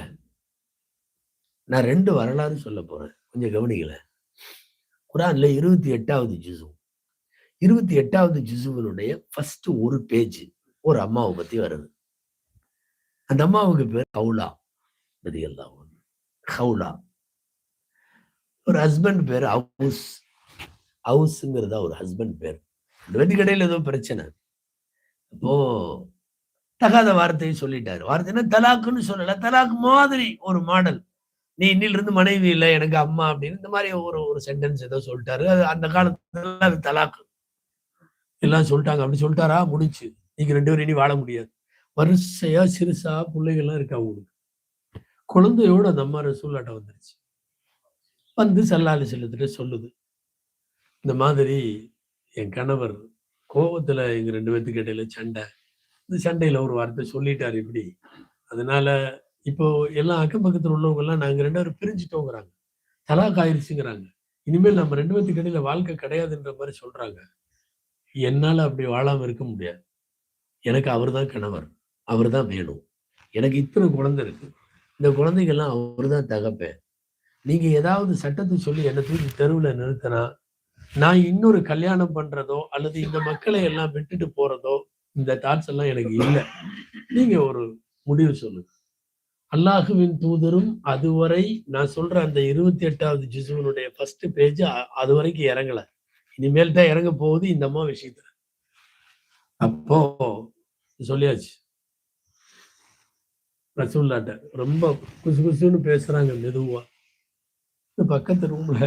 நான் 2 வரலாறு சொல்ல போறேன், கொஞ்சம் கவனிக்கல. குரான்ல 28வது ஜுசு, 28வது ஜுசுவினுடைய ஃபர்ஸ்ட் ஒரு பேஜ் ஒரு அம்மாவை பத்தி வருது. அந்த அம்மாவுக்கு பேர் ஹவுலா ரலியல்லாஹு அன்ஹா. ஹவுலா. ஒரு ஹஸ்பண்ட் பேர் அவுஸ். அவுஸ்ங்கிறதா ஒரு ஹஸ்பண்ட் பேர். ரெண்டு கடையில் ஏதோ பிரச்சனை. அப்போ தகாத வார்த்தையை சொல்லிட்டாரு. வார்த்தைன்னா தலாக்குன்னு சொல்லல, தலாக் மாதிரி ஒரு மாடல். நீ இன்னிலிருந்து மனைவி இல்லை, எனக்கு அம்மா அப்படின்னு இந்த மாதிரி ஒரு சென்டென்ஸ் ஏதோ சொல்லிட்டாரு. அது அந்த காலத்துல அது தலாக்கு. எல்லாம் சொல்லிட்டாங்க, அப்படி சொல்லிட்டாரா, முடிச்சு. நீங்க 2 பேரும் இனி வாழ முடியாது. வரிசையா சிறுசா பிள்ளைகள்லாம் இருக்கு அவங்களுக்கு. குழந்தையோட அந்த அம்மா ரசூலுல்லாஹ்ட்ட வந்துருச்சு. வந்து ஸல்லல்லாஹு அலைஹி வஸல்லம் சொல்லுது, இந்த மாதிரி என் கணவர் கோபத்துல எங்க 2 பேத்துக்கு இடையில சண்டை. இந்த சண்டையில ஒரு வார்த்தை சொல்லிட்டாரு இப்படி. அதனால இப்போ எல்லாம் அக்கம் பக்கத்துல உள்ளவங்க எல்லாம் நாங்க 2 பேரும் பிரிஞ்சுட்டோங்கிறாங்க, தலாக் ஆயிருச்சுங்கிறாங்க. இனிமேல் நம்ம 2 பேத்துக்கு இடையில வாழ்க்கை கிடையாதுன்ற மாதிரி சொல்றாங்க. என்னால அப்படி வாழாம இருக்க முடியாது. எனக்கு அவர்தான் கணவர், அவர்தான் வேணும். எனக்கு இத்தனை குழந்தை இருக்கு, இந்த குழந்தைகள்லாம் அவர்தான் தகப்பேன். நீங்க ஏதாவது சட்டத்தை சொல்லி என்னை தூக்கி தெருவுல நிறுத்தினா, நான் இன்னொரு கல்யாணம் பண்றதோ அல்லது இந்த மக்களை எல்லாம் விட்டுட்டு போறதோ, இந்த தாட்ஸ் எல்லாம் எனக்கு இல்லை. நீங்க ஒரு முடிவு சொல்லுங்க. அல்லாஹுவின் தூதரும் அதுவரை நான் சொல்ற அந்த 28வது ஜுசுவினுடைய ஃபர்ஸ்ட் பேஜ் அது வரைக்கும் இறங்கல. இனிமேல் தான் இறங்க போகுது இந்த அம்மா விஷயத்துல. அப்போ சொல்லியாச்சு. ரசூலுல்லாஹ்ட்ட ரொம்ப குசு குசுன்னு பேசுறாங்க மெதுவா. பக்கத்து ரூம்ல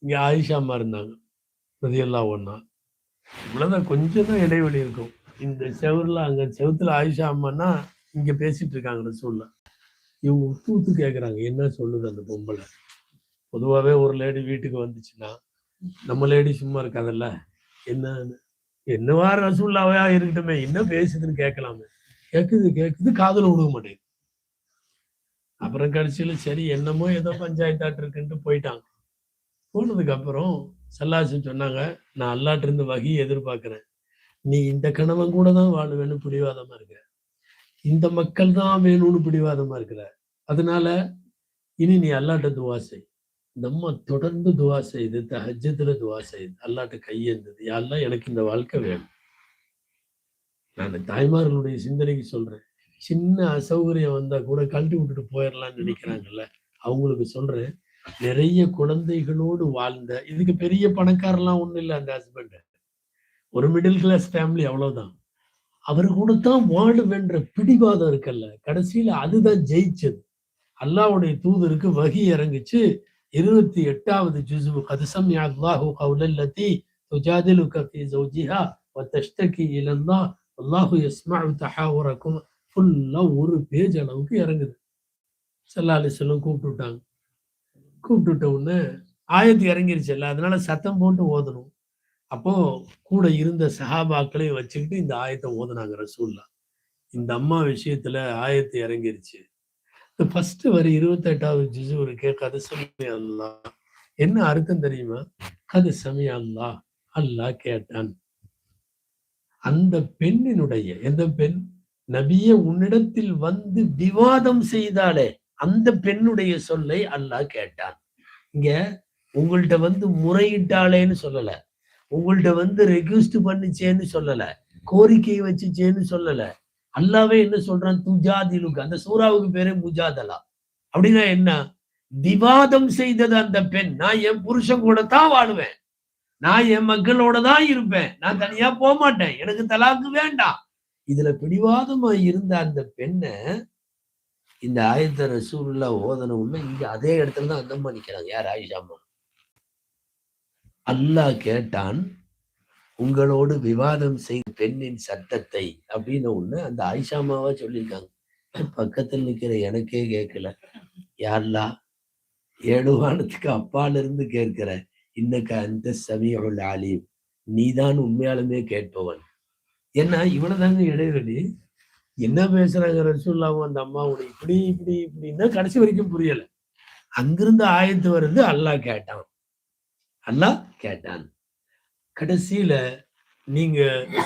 இங்க ஆயிஷா அம்மா இருந்தாங்க ரலியல்லாஹு அன்ஹா. இவ்வளவுதான், கொஞ்சம் தான் இடைவெளி இருக்கும். இந்த செவுர்ல, அங்க செவுத்துல ஆயிஷா அம்மான்னா இங்க பேசிட்டு இருக்காங்க ரசூலுல்லாஹ். இவங்க உத்து கேக்குறாங்க, என்ன சொல்லுது அந்த பொம்பளை. பொதுவாவே ஒரு லேடி வீட்டுக்கு வந்துச்சுன்னா நம்ம லேடி சும்மா இருக்காதல்ல, என்னவா ரசூலுல்லாஹ்வா இருக்கட்டுமே, என்ன பேசுதுன்னு கேட்கலாமே. கேக்குது காதுல விழுக மாட்டேங்குது. அப்புறம் கடைசியில சரி என்னமோ ஏதோ பஞ்சாயத்தாட்டு இருக்குன்ட்டு போயிட்டாங்க. போனதுக்கு அப்புறம் ஸல்லல்லாஹு அலைஹி வஸல்லம் சொன்னாங்க, நான் அல்லாஹ்ட்ட இருந்து வஹி எதிர்பார்க்கிறேன். நீ இந்த கணவன் கூட தான் வாழுவேன்னு பிடிவாதமா இருக்கிற, இந்த மக்கள் தான் வேணும்னு பிடிவாதமா இருக்கிற, அதனால இனி நீ அல்லாட்ட துவா செய். நம்ம தொடர்ந்து துவா செய்து தஹஜ்ஜுதுல துவா செய்து அல்லாட்ட கையேந்தது, யா அல்லாஹ் எனக்கு இந்த வாழ்க்கை வேணும். நான் தாய்மார்களுடைய சிந்தனைக்கு சொல்றேன். சின்ன அசௌகரியம் வந்தா கூட கழட்டி விட்டுட்டு போயிடலாம்னு நினைக்கிறாங்கல்ல, அவங்களுக்கு சொல்றேன். நிறைய குழந்தைகளோடு வாழ்ந்த, இதுக்கு பெரிய பணக்காரலாம் ஒண்ணும் இல்ல அந்த ஹஸ்பண்ட். ஒரு மிடில் கிளாஸ் ஃபேமிலி அவ்வளவுதான். அவரு கூட தான் வாழுவேன்ற பிடிவாதம் இருக்குல்ல, கடைசியில அதுதான் ஜெயிச்சது. அல்லாஹ்வுடைய தூதருக்கு வஹி இறங்குச்சு. 28வது ஜுஸு கத் சமிஅ அல்லாஹு கௌலல்லதி துஜாதிலுக ஃபீ ஸௌஜிஹா வ தஷ்தகி இலல்லாஹ் வல்லாஹு யஸ்மஉ தஹாவுரக்கும். ஃபுல்லா ஒரு பேஜ் அளவுக்கு இறங்குது. ஸல்லல்லாஹு அலைஹி வஸல்லம் கூப்பிட்டுட்டாங்க. கூப்பிட்டுட்ட உடனே ஆயத்து இறங்கிருச்சுல்ல, அதனால சத்தம் போட்டு ஓதணும். அப்போ கூட இருந்த சஹாபாக்களையும் வச்சுக்கிட்டு இந்த ஆயத்தை ஓதுனாங்க ரசூலுல்லாஹ். இந்த அம்மா விஷயத்துல ஆயத்து இறங்கிருச்சு. ஃபர்ஸ்ட் வரி 28வது ஜுஸு இருக்கே, கது சமி அல்லாஹ். என்ன அர்த்தம் தெரியுமா? கது சமி அல்லாஹ், அல்லாஹ் கேட்டான். அந்த பெண்ணினுடைய, எந்த பெண்? நபியே உன்னிடத்தில் வந்து விவாதம் செய்தாலே அந்த பெண்ணுடைய சொல்லை அல்லாஹ் கேட்டான். இங்க உங்கள்ட்ட வந்து முறையிட்டாளேன்னு சொல்லல, உங்கள்ட்ட வந்து ரெக்வெஸ்ட் பண்ணிச்சேன்னு சொல்லல, கோரிக்கை வச்சுச்சேன்னு சொல்லல. அல்லாவே என்ன சொல்றான்? துஜாதிலுக்கு. அந்த சூறாவுக்கு பேரே முஜாதலா. அப்படின்னா என்ன? விவாதம் செய்தது அந்த பெண். நான் என் புருஷன் கூட தான் வாழுவேன், நான் என் மக்களோட தான் இருப்பேன், நான் தனியா போக மாட்டேன், எனக்கு தலாக்கு வேண்டாம். இதுல பிடிவாதமா இருந்த அந்த பெண்ணை இந்த ஆயத்த ரசூலுல்லாஹ் ஓதன உடனே இங்க அதே இடத்துல தான் அந்த அம்மா நிக்கிறாங்க. யார்? ஆயிஷா அம்மா. அல்லாஹ் கேட்டான், உங்களோடு விவாதம் செய்த பெண்ணின் சத்தத்தை அப்படின்னு ஒண்ணு அந்த ஆயிஷா அம்மாவா சொல்லியிருக்காங்க. பக்கத்தில் நிக்கிற எனக்கே கேட்கல. யா அல்லாஹ், 7 வானத்துக்கு அப்பால இருந்து கேட்கிற இன்னக்க அந்த சமீஉல் அலீம், நீதான் உண்மையாலுமே கேட்பவன். ஏன்னா இவ்வளவுதாங்க இடைவெளி. என்ன பேசுறாங்க ரசூலுல்லாஹ் அந்த அம்மாவுடைய இப்படி இப்படி இப்படின்னா கடைசி வரைக்கும் புரியல. அங்கிருந்து ஆயத்து வருது, அல்லாஹ் கேட்டான், அல்லாஹ் கேட்டான். கடைசியில நீங்க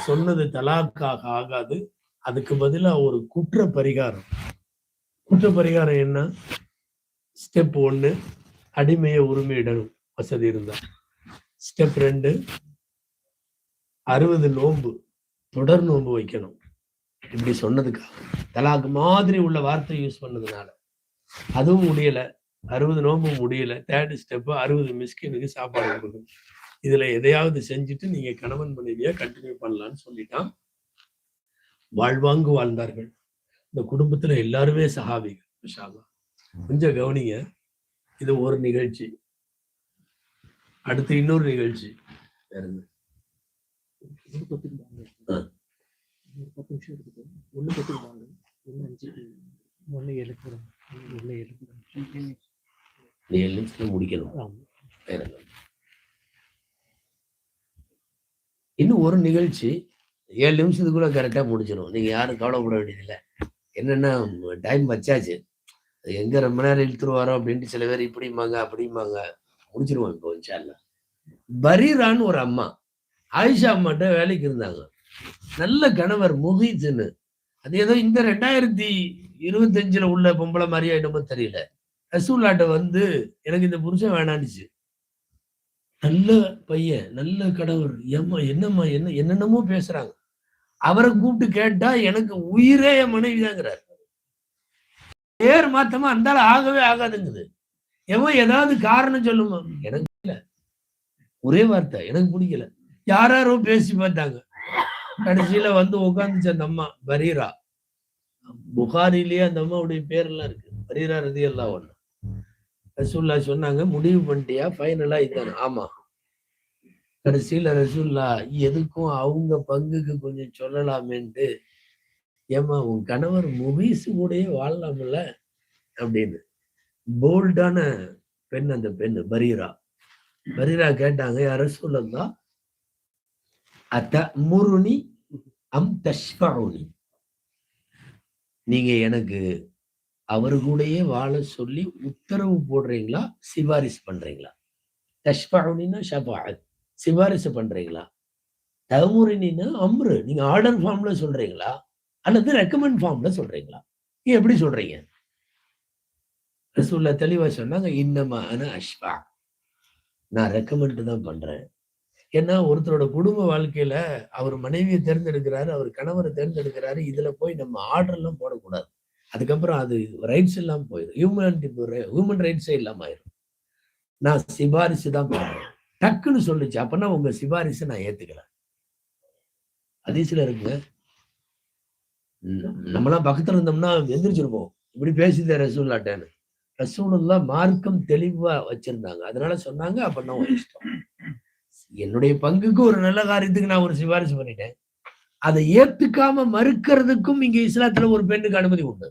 சொன்னது தலாக்காக ஆகாது, அதுக்கு பதிலா ஒரு குற்ற பரிகாரம். குற்ற பரிகாரம் என்ன? ஸ்டெப் 1, அடிமையை உரிமையிடணும் வசதி இருந்தா. ஸ்டெப் 2, 60 நோன்பு, தொடர் நோன்பு வைக்கணும். இப்படி சொன்னதுக்காக தலாக்கு மாதிரி உள்ள வார்த்தை யூஸ் பண்ணதுனால அதுவும் முடியல, 60 நோன்பு முடியல. 3rd ஸ்டெப் 60 மிஸ்கினுக்கு சாப்பாடு கொடுக்கணும். இதுல எதையாவது செஞ்சுட்டு நீங்க கணவன் மனைவியா கண்டினியூ பண்ணலாம்னு சொல்லிட்டான். வாழ்வாங்கு வாழ்ந்தார்கள். இந்த குடும்பத்துல எல்லாருமே சஹாபிகள். மாஷா அல்லாஹ். கொஞ்சம் கவனிங்க, இது ஒரு நிகழ்ச்சி. அடுத்து இன்னொரு நிகழ்ச்சி. வேற என்ன? முடிக்கணும். இன்னும் ஒரு நிகழ்ச்சி 7 நிமிஷத்துக்குள்ள கரெக்டா முடிச்சிடும். நீங்க யாரும் கவலைப்பட வேண்டியதில்லை. என்னன்னா டைம் வச்சாச்சு, எங்க ரொம்ப நேரம் இழுத்துருவாரோ அப்படின்ட்டு சில பேர் இப்படிம்பாங்க அப்படிம்பாங்க. முடிச்சிருவோம் இப்போ இன்ஷா அல்லாஹ். பரீரான்னு ஒரு அம்மா ஆயிஷா அம்மாட்ட வேலைக்கு இருந்தாங்க. நல்ல கணவர் முஹீத்னு. அது ஏதோ இந்த 2025 உள்ள பொம்பளை மாதிரியா என்னமோ தெரியல. ரசூலுல்லாஹ்ட்ட வந்து எனக்கு இந்த புருஷன் வேணான்னுச்சு. நல்ல பையன், நல்ல கணவர். ஏம்மா என்னம்மா என்ன என்னென்னமோ பேசுறாங்க. அவரை கூப்பிட்டு கேட்டா எனக்கு உயிரே என் மனைவி தாங்கிறார். பேர் மாத்தமா அந்தால ஆகவே ஆகாதுங்குது. எவன் ஏதாவது காரணம் சொல்லுமா? எனக்கு இல்ல, ஒரே வார்த்தை, எனக்கு பிடிக்கல. யாரோ பேசி பார்த்தாங்க. கடைசியில வந்து உட்காந்துச்சு அந்த அம்மா பரீரா. புகாரிலேயே அந்த அம்மாவுடைய பேரெல்லாம் இருக்கு, பரீரா ரலியல்லாஹு அன்ஹா. ரசூலுல்லாஹ் சொன்னாங்க, முடிவு பண்ணிட்டியா? ஃபைனலா இதானே? ஆமா. கடைசியில ரசூலுல்லாஹ் எதுக்கும் அவங்க பங்குக்கு கொஞ்சம் சொல்லலாமேன்ட்டு, ஏமா உன் கணவர் முகீஸ் கூடயே வாழலாம்ல அப்படின்னு. போல்டான பெண் அந்த பெண் பரீரா. பரீரா கேட்டாங்க, யா ரசூலல்லாஹ் அத்தமுருனி அம் தஷ்ஃபஉனி, நீங்க எனக்கு அவரு கூடயே வாழ சொல்லி உத்தரவு போடுறீங்களா, சிபாரிசு பண்றீங்களா? தஷ்ஃபஉனினா ஷஃபாஅத், சிபாரிசு பண்றீங்களா? தமுருனினா அம்ரு, நீங்க ஆர்டர் ஃபார்ம்ல சொல்றீங்களா அல்லது ரெக்கமெண்ட் ஃபார்ம்ல சொல்றீங்களா? நீங்க எப்படி சொல்றீங்க? ரசூலுல்லாஹ் தெளிவா சொன்னாங்க, இன்னமா அன அஷ்பா, நான் ரெக்கமெண்ட் தான் பண்றேன். ஏன்னா ஒருத்தரோட குடும்ப வாழ்க்கையில அவர் மனைவியை தேர்ந்தெடுக்கிறாரு, அவர் கணவரை தேர்ந்தெடுக்கிறாரு. இதுல போய் நம்ம ஆர்டர் எல்லாம் போடக்கூடாது. அதுக்கப்புறம் அது ரைட்ஸ் இல்லாம போயிடும். ஹியூமன் ரைட்ஸே இல்லாம ஆயிரும். நான் சிபாரிசு தான் பண்றேன். டக்குன்னு சொல்லுச்சு. அப்பன்னா உங்க சிபாரிசை நான் ஏத்துக்கல. ஹதீஸ்ல இருக்குங்க. நம்மளாம் பக்கத்துல இருந்தோம்னா எந்திரிச்சிருப்போம். இப்படி பேசித ரசூலுல்லாஹ்ட்டன்னு. ரசூலுல்லாஹ் மார்க்கம் தெளிவா வச்சிருந்தாங்க. அதனால சொன்னாங்க, அப்பன்னா உன் இஷ்டம். என்னுடைய பங்குக்கு ஒரு நல்ல காரியத்துக்கு நான் ஒரு சிபாரிசு பண்ணிட்டேன். அதை ஏத்துக்காம மறுக்கிறதுக்கும் இங்க இஸ்லாத்துல ஒரு பெண்ணுக்கு அனுமதி உண்டு.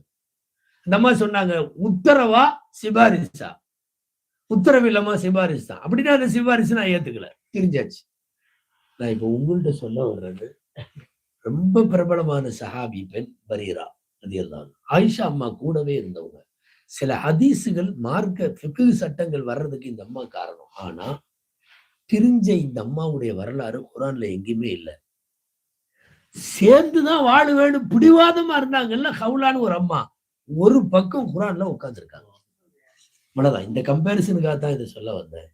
இந்த அம்மா சொன்னாங்க, உத்தரவா சிபாரிசா? உத்தரவு இல்லாம சிபாரிசு தான். அப்படின்னா அந்த சிபாரிசு நான் ஏத்துக்கல. தெரிஞ்சாச்சு. நான் இப்ப உங்கள்கிட்ட சொல்ல வர்றது, ரொம்ப பிரபலமான சஹாபி பெண் பரீரா ரலியல்லாஹு அன்ஹா. ஆயிஷா அம்மா கூடவே இருந்தவங்க. சில ஹதீசுகள் மார்க்க ஃபிக்ஹ் சட்டங்கள் வர்றதுக்கு இந்த அம்மா காரணம். ஆனா தெரிஞ்ச இந்த அம்மாவுடைய வரலாறு குர்ஆன்ல எங்கேயுமே இல்லை. சேர்ந்துதான் வாழுவேன்னு பிடிவாதமா இருந்தாங்கல்ல ஹவுலான்னு ஒரு அம்மா, ஒரு பக்கம் குர்ஆன்ல உட்கார்ந்துருக்காங்க. அவ்வளவுதான். இந்த கம்பேரிசனுக்காக தான் இதை சொல்ல வந்தேன்.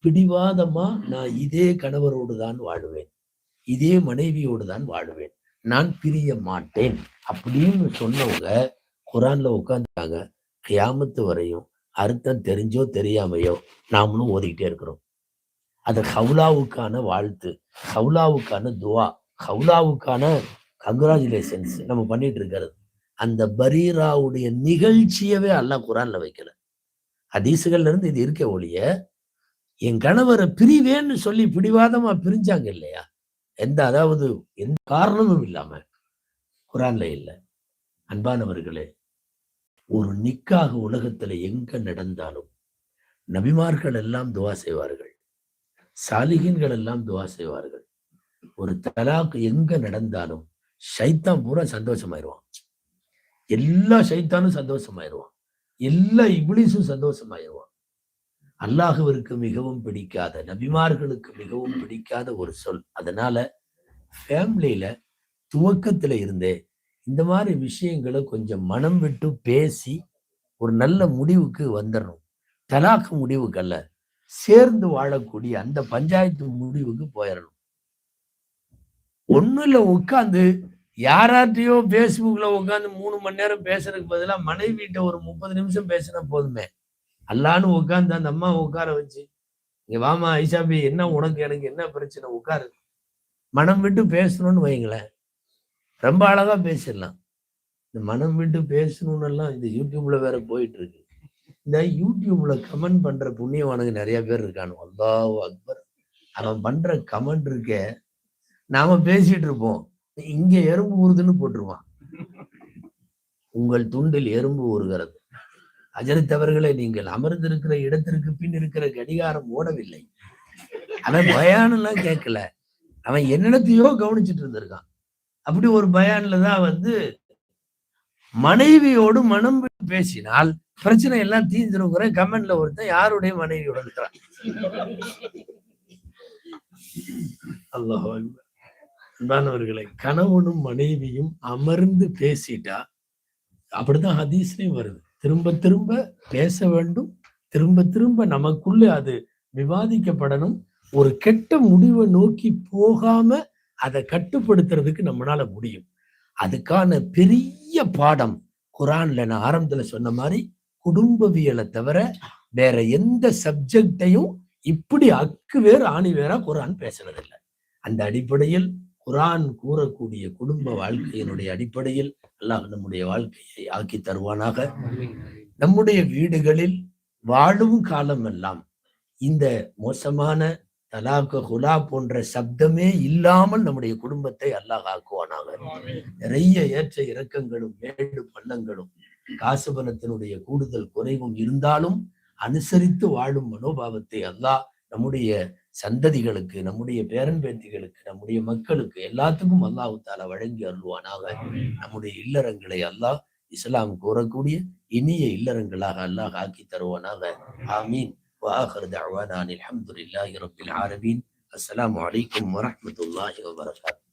பிடிவாதமா நான் இதே கணவரோடு தான் வாழுவேன், இதே மனைவியோடு தான் வாழுவேன், நான் பிரிய மாட்டேன் அப்படின்னு சொன்னவங்க குர்ஆன்ல உட்கார்ந்துட்டாங்க. கியாமத்து வரையும் அர்த்தம் தெரிஞ்சோ தெரியாமையோ நாமளும் ஓதிக்கிட்டே இருக்கிறோம். அது ஹவுலாவுக்கான வாழ்த்து, ஹவுலாவுக்கான துவா, ஹவுலாவுக்கான கங்க்ராச்சுலேஷன்ஸ் நம்ம பண்ணிட்டு இருக்கிறது. அந்த பரீராவுடைய நிகழ்ச்சியவே அல்லாஹ் குர்ஆன்ல வைக்கல. ஹதீசுகள்ல இருந்து இது இருக்க ஒழிய, என் கணவரை பிரிவேன்னு சொல்லி பிடிவாதமா பிரிஞ்சாங்க இல்லையா, அதாவது எந்த காரணமும் இல்லாம, குர்ஆன்ல இல்ல. அன்பானவர்களே, ஒரு நிக்காக உலகத்துல எங்க நடந்தாலும் நபிமார்கள் எல்லாம் துவா செய்வார்கள், சாலிஹீன்கள் எல்லாம் துவா செய்வார்கள். ஒரு தலாக் எங்க நடந்தாலும் ஷைத்தான் பூரா சந்தோஷமாயிருவான். எல்லா ஷைத்தானும் சந்தோஷமாயிருவான். எல்லா இப்லீஸும் சந்தோஷமாயிருவான். அல்லாஹ்விற்கு மிகவும் பிடிக்காத, நபிமார்களுக்கு மிகவும் பிடிக்காத ஒரு சொல். அதனால ஃபேமிலியில துவக்கத்துல இருந்தே இந்த மாதிரி விஷயங்களை கொஞ்சம் மனம் விட்டு பேசி ஒரு நல்ல முடிவுக்கு வந்துடணும். தலாக்கு முடிவுக்கு அல்ல, சேர்ந்து வாழக்கூடிய அந்த பஞ்சாயத்து முடிவுக்கு போயிடணும். ஒண்ணும் இல்ல, உட்காந்து யாராட்டையோ பேஸ்புக்ல உட்காந்து 3 மணி நேரம் பேசுறதுக்கு பதிலா மனைவிட்ட ஒரு 30 நிமிஷம் பேசினா போதுமே. அல்லான்னு உட்காந்து அந்த அம்மா உட்கார வச்சு, இங்க வாமா ஐஷாபி, என்ன உனக்கு எனக்கு என்ன பிரச்சனை, உட்காரு, மனம் விட்டு பேசணும்னு வைங்களேன், ரொம்ப அழகா பேசிடலாம். இந்த மனம் விட்டு பேசணும்னு எல்லாம் இந்த யூடியூப்ல வேற போயிட்டு இருக்கு. இந்த யூடியூப்ல கமெண்ட் பண்ற புண்ணியவானுங்க நிறைய பேர் இருக்கானு. அல்லாஹ் அக்பர். அவன் பண்ற கமெண்ட் இருக்க, நாம பேசிட்டு இருப்போம், இங்க எறும்பு ஊறுதுன்னு போட்டுருவான். உங்கள் துண்டில் எறும்பு ஊறுகிறது. அஜரித்தவர்களை, நீங்கள் அமர்ந்திருக்கிற இடத்திற்கு பின் இருக்கிற கடிகாரம் ஓடவில்லை. அவன் பயானெல்லாம் கேட்கல, அவன் என்னென்னத்தையோ கவனிச்சுட்டு இருந்திருக்கான். அப்படி ஒரு பயான்ல தான் மனைவியோடு மனம் பேசினால் பிரச்சனை எல்லாம் தீர்ந்துருக்கிற கமெண்ட்ல ஒருத்தன் யாருடைய மனைவியோட இருக்கிறான். அல்லாஹ் அன்பானவர்களை, கணவனும் மனைவியும் அமர்ந்து பேசிட்டா அப்படிதான் ஹதீஸ்லயும் வருது. திரும்ப திரும்ப பேச வேண்டும், திரும்ப திரும்ப நமக்குள்ள அது விவாதிக்கப்படணும். ஒரு கெட்ட முடிவை நோக்கி போகாம அதை கட்டுப்படுத்துறதுக்கு நம்மளால முடியும். அதுக்கான பெரிய பாடம் குர்ஆன்ல நான் ஆரம்பத்துல சொன்ன மாதிரி குடும்பவியலை தவிர வேற எந்த சப்ஜெக்டையும் இப்படி அக்கு வேறு ஆணி வேறா குர்ஆன் பேசுறதில்லை. அந்த அடிப்படையில் குர்ஆன் கூறக்கூடிய குடும்ப வாழ்க்கையினுடைய அடிப்படையில் அல்லாஹ் நம்முடைய வாழ்க்கையை ஆக்கி தருவானாக. நம்முடைய வீடுகளில் வாழும் காலம் எல்லாம் இந்த மோசமான தலாக்கு ஹுலா போன்ற சப்தமே இல்லாமல் நம்முடைய குடும்பத்தை அல்லாஹ் ஆக்குவானாக. நிறைய ஏற்ற இறக்கங்களும் மேடு பள்ளங்களும் காசு பணத்தினுடைய கூடுதல் குறைவும் இருந்தாலும் அனுசரித்து வாழும் மனோபாவத்தை அல்லாஹ் நம்முடைய சந்ததிகளுக்கு, நம்முடைய பேரன் பேத்திகளுக்கு, நம்முடைய மக்களுக்கு எல்லாத்துக்கும் அல்லாஹ் தஆலா வழங்கி அருள்வானாக. நம்முடைய இல்லறங்களை அல்லாஹ் இஸ்லாம் கூறக்கூடிய இனிய இல்லறங்களாக அல்லாஹ் ஆக்கி தருவானாக. ஆமீன். وآخر دعوانا أن الحمد لله رب العالمين. السلام عليكم ورحمة الله وبركاته.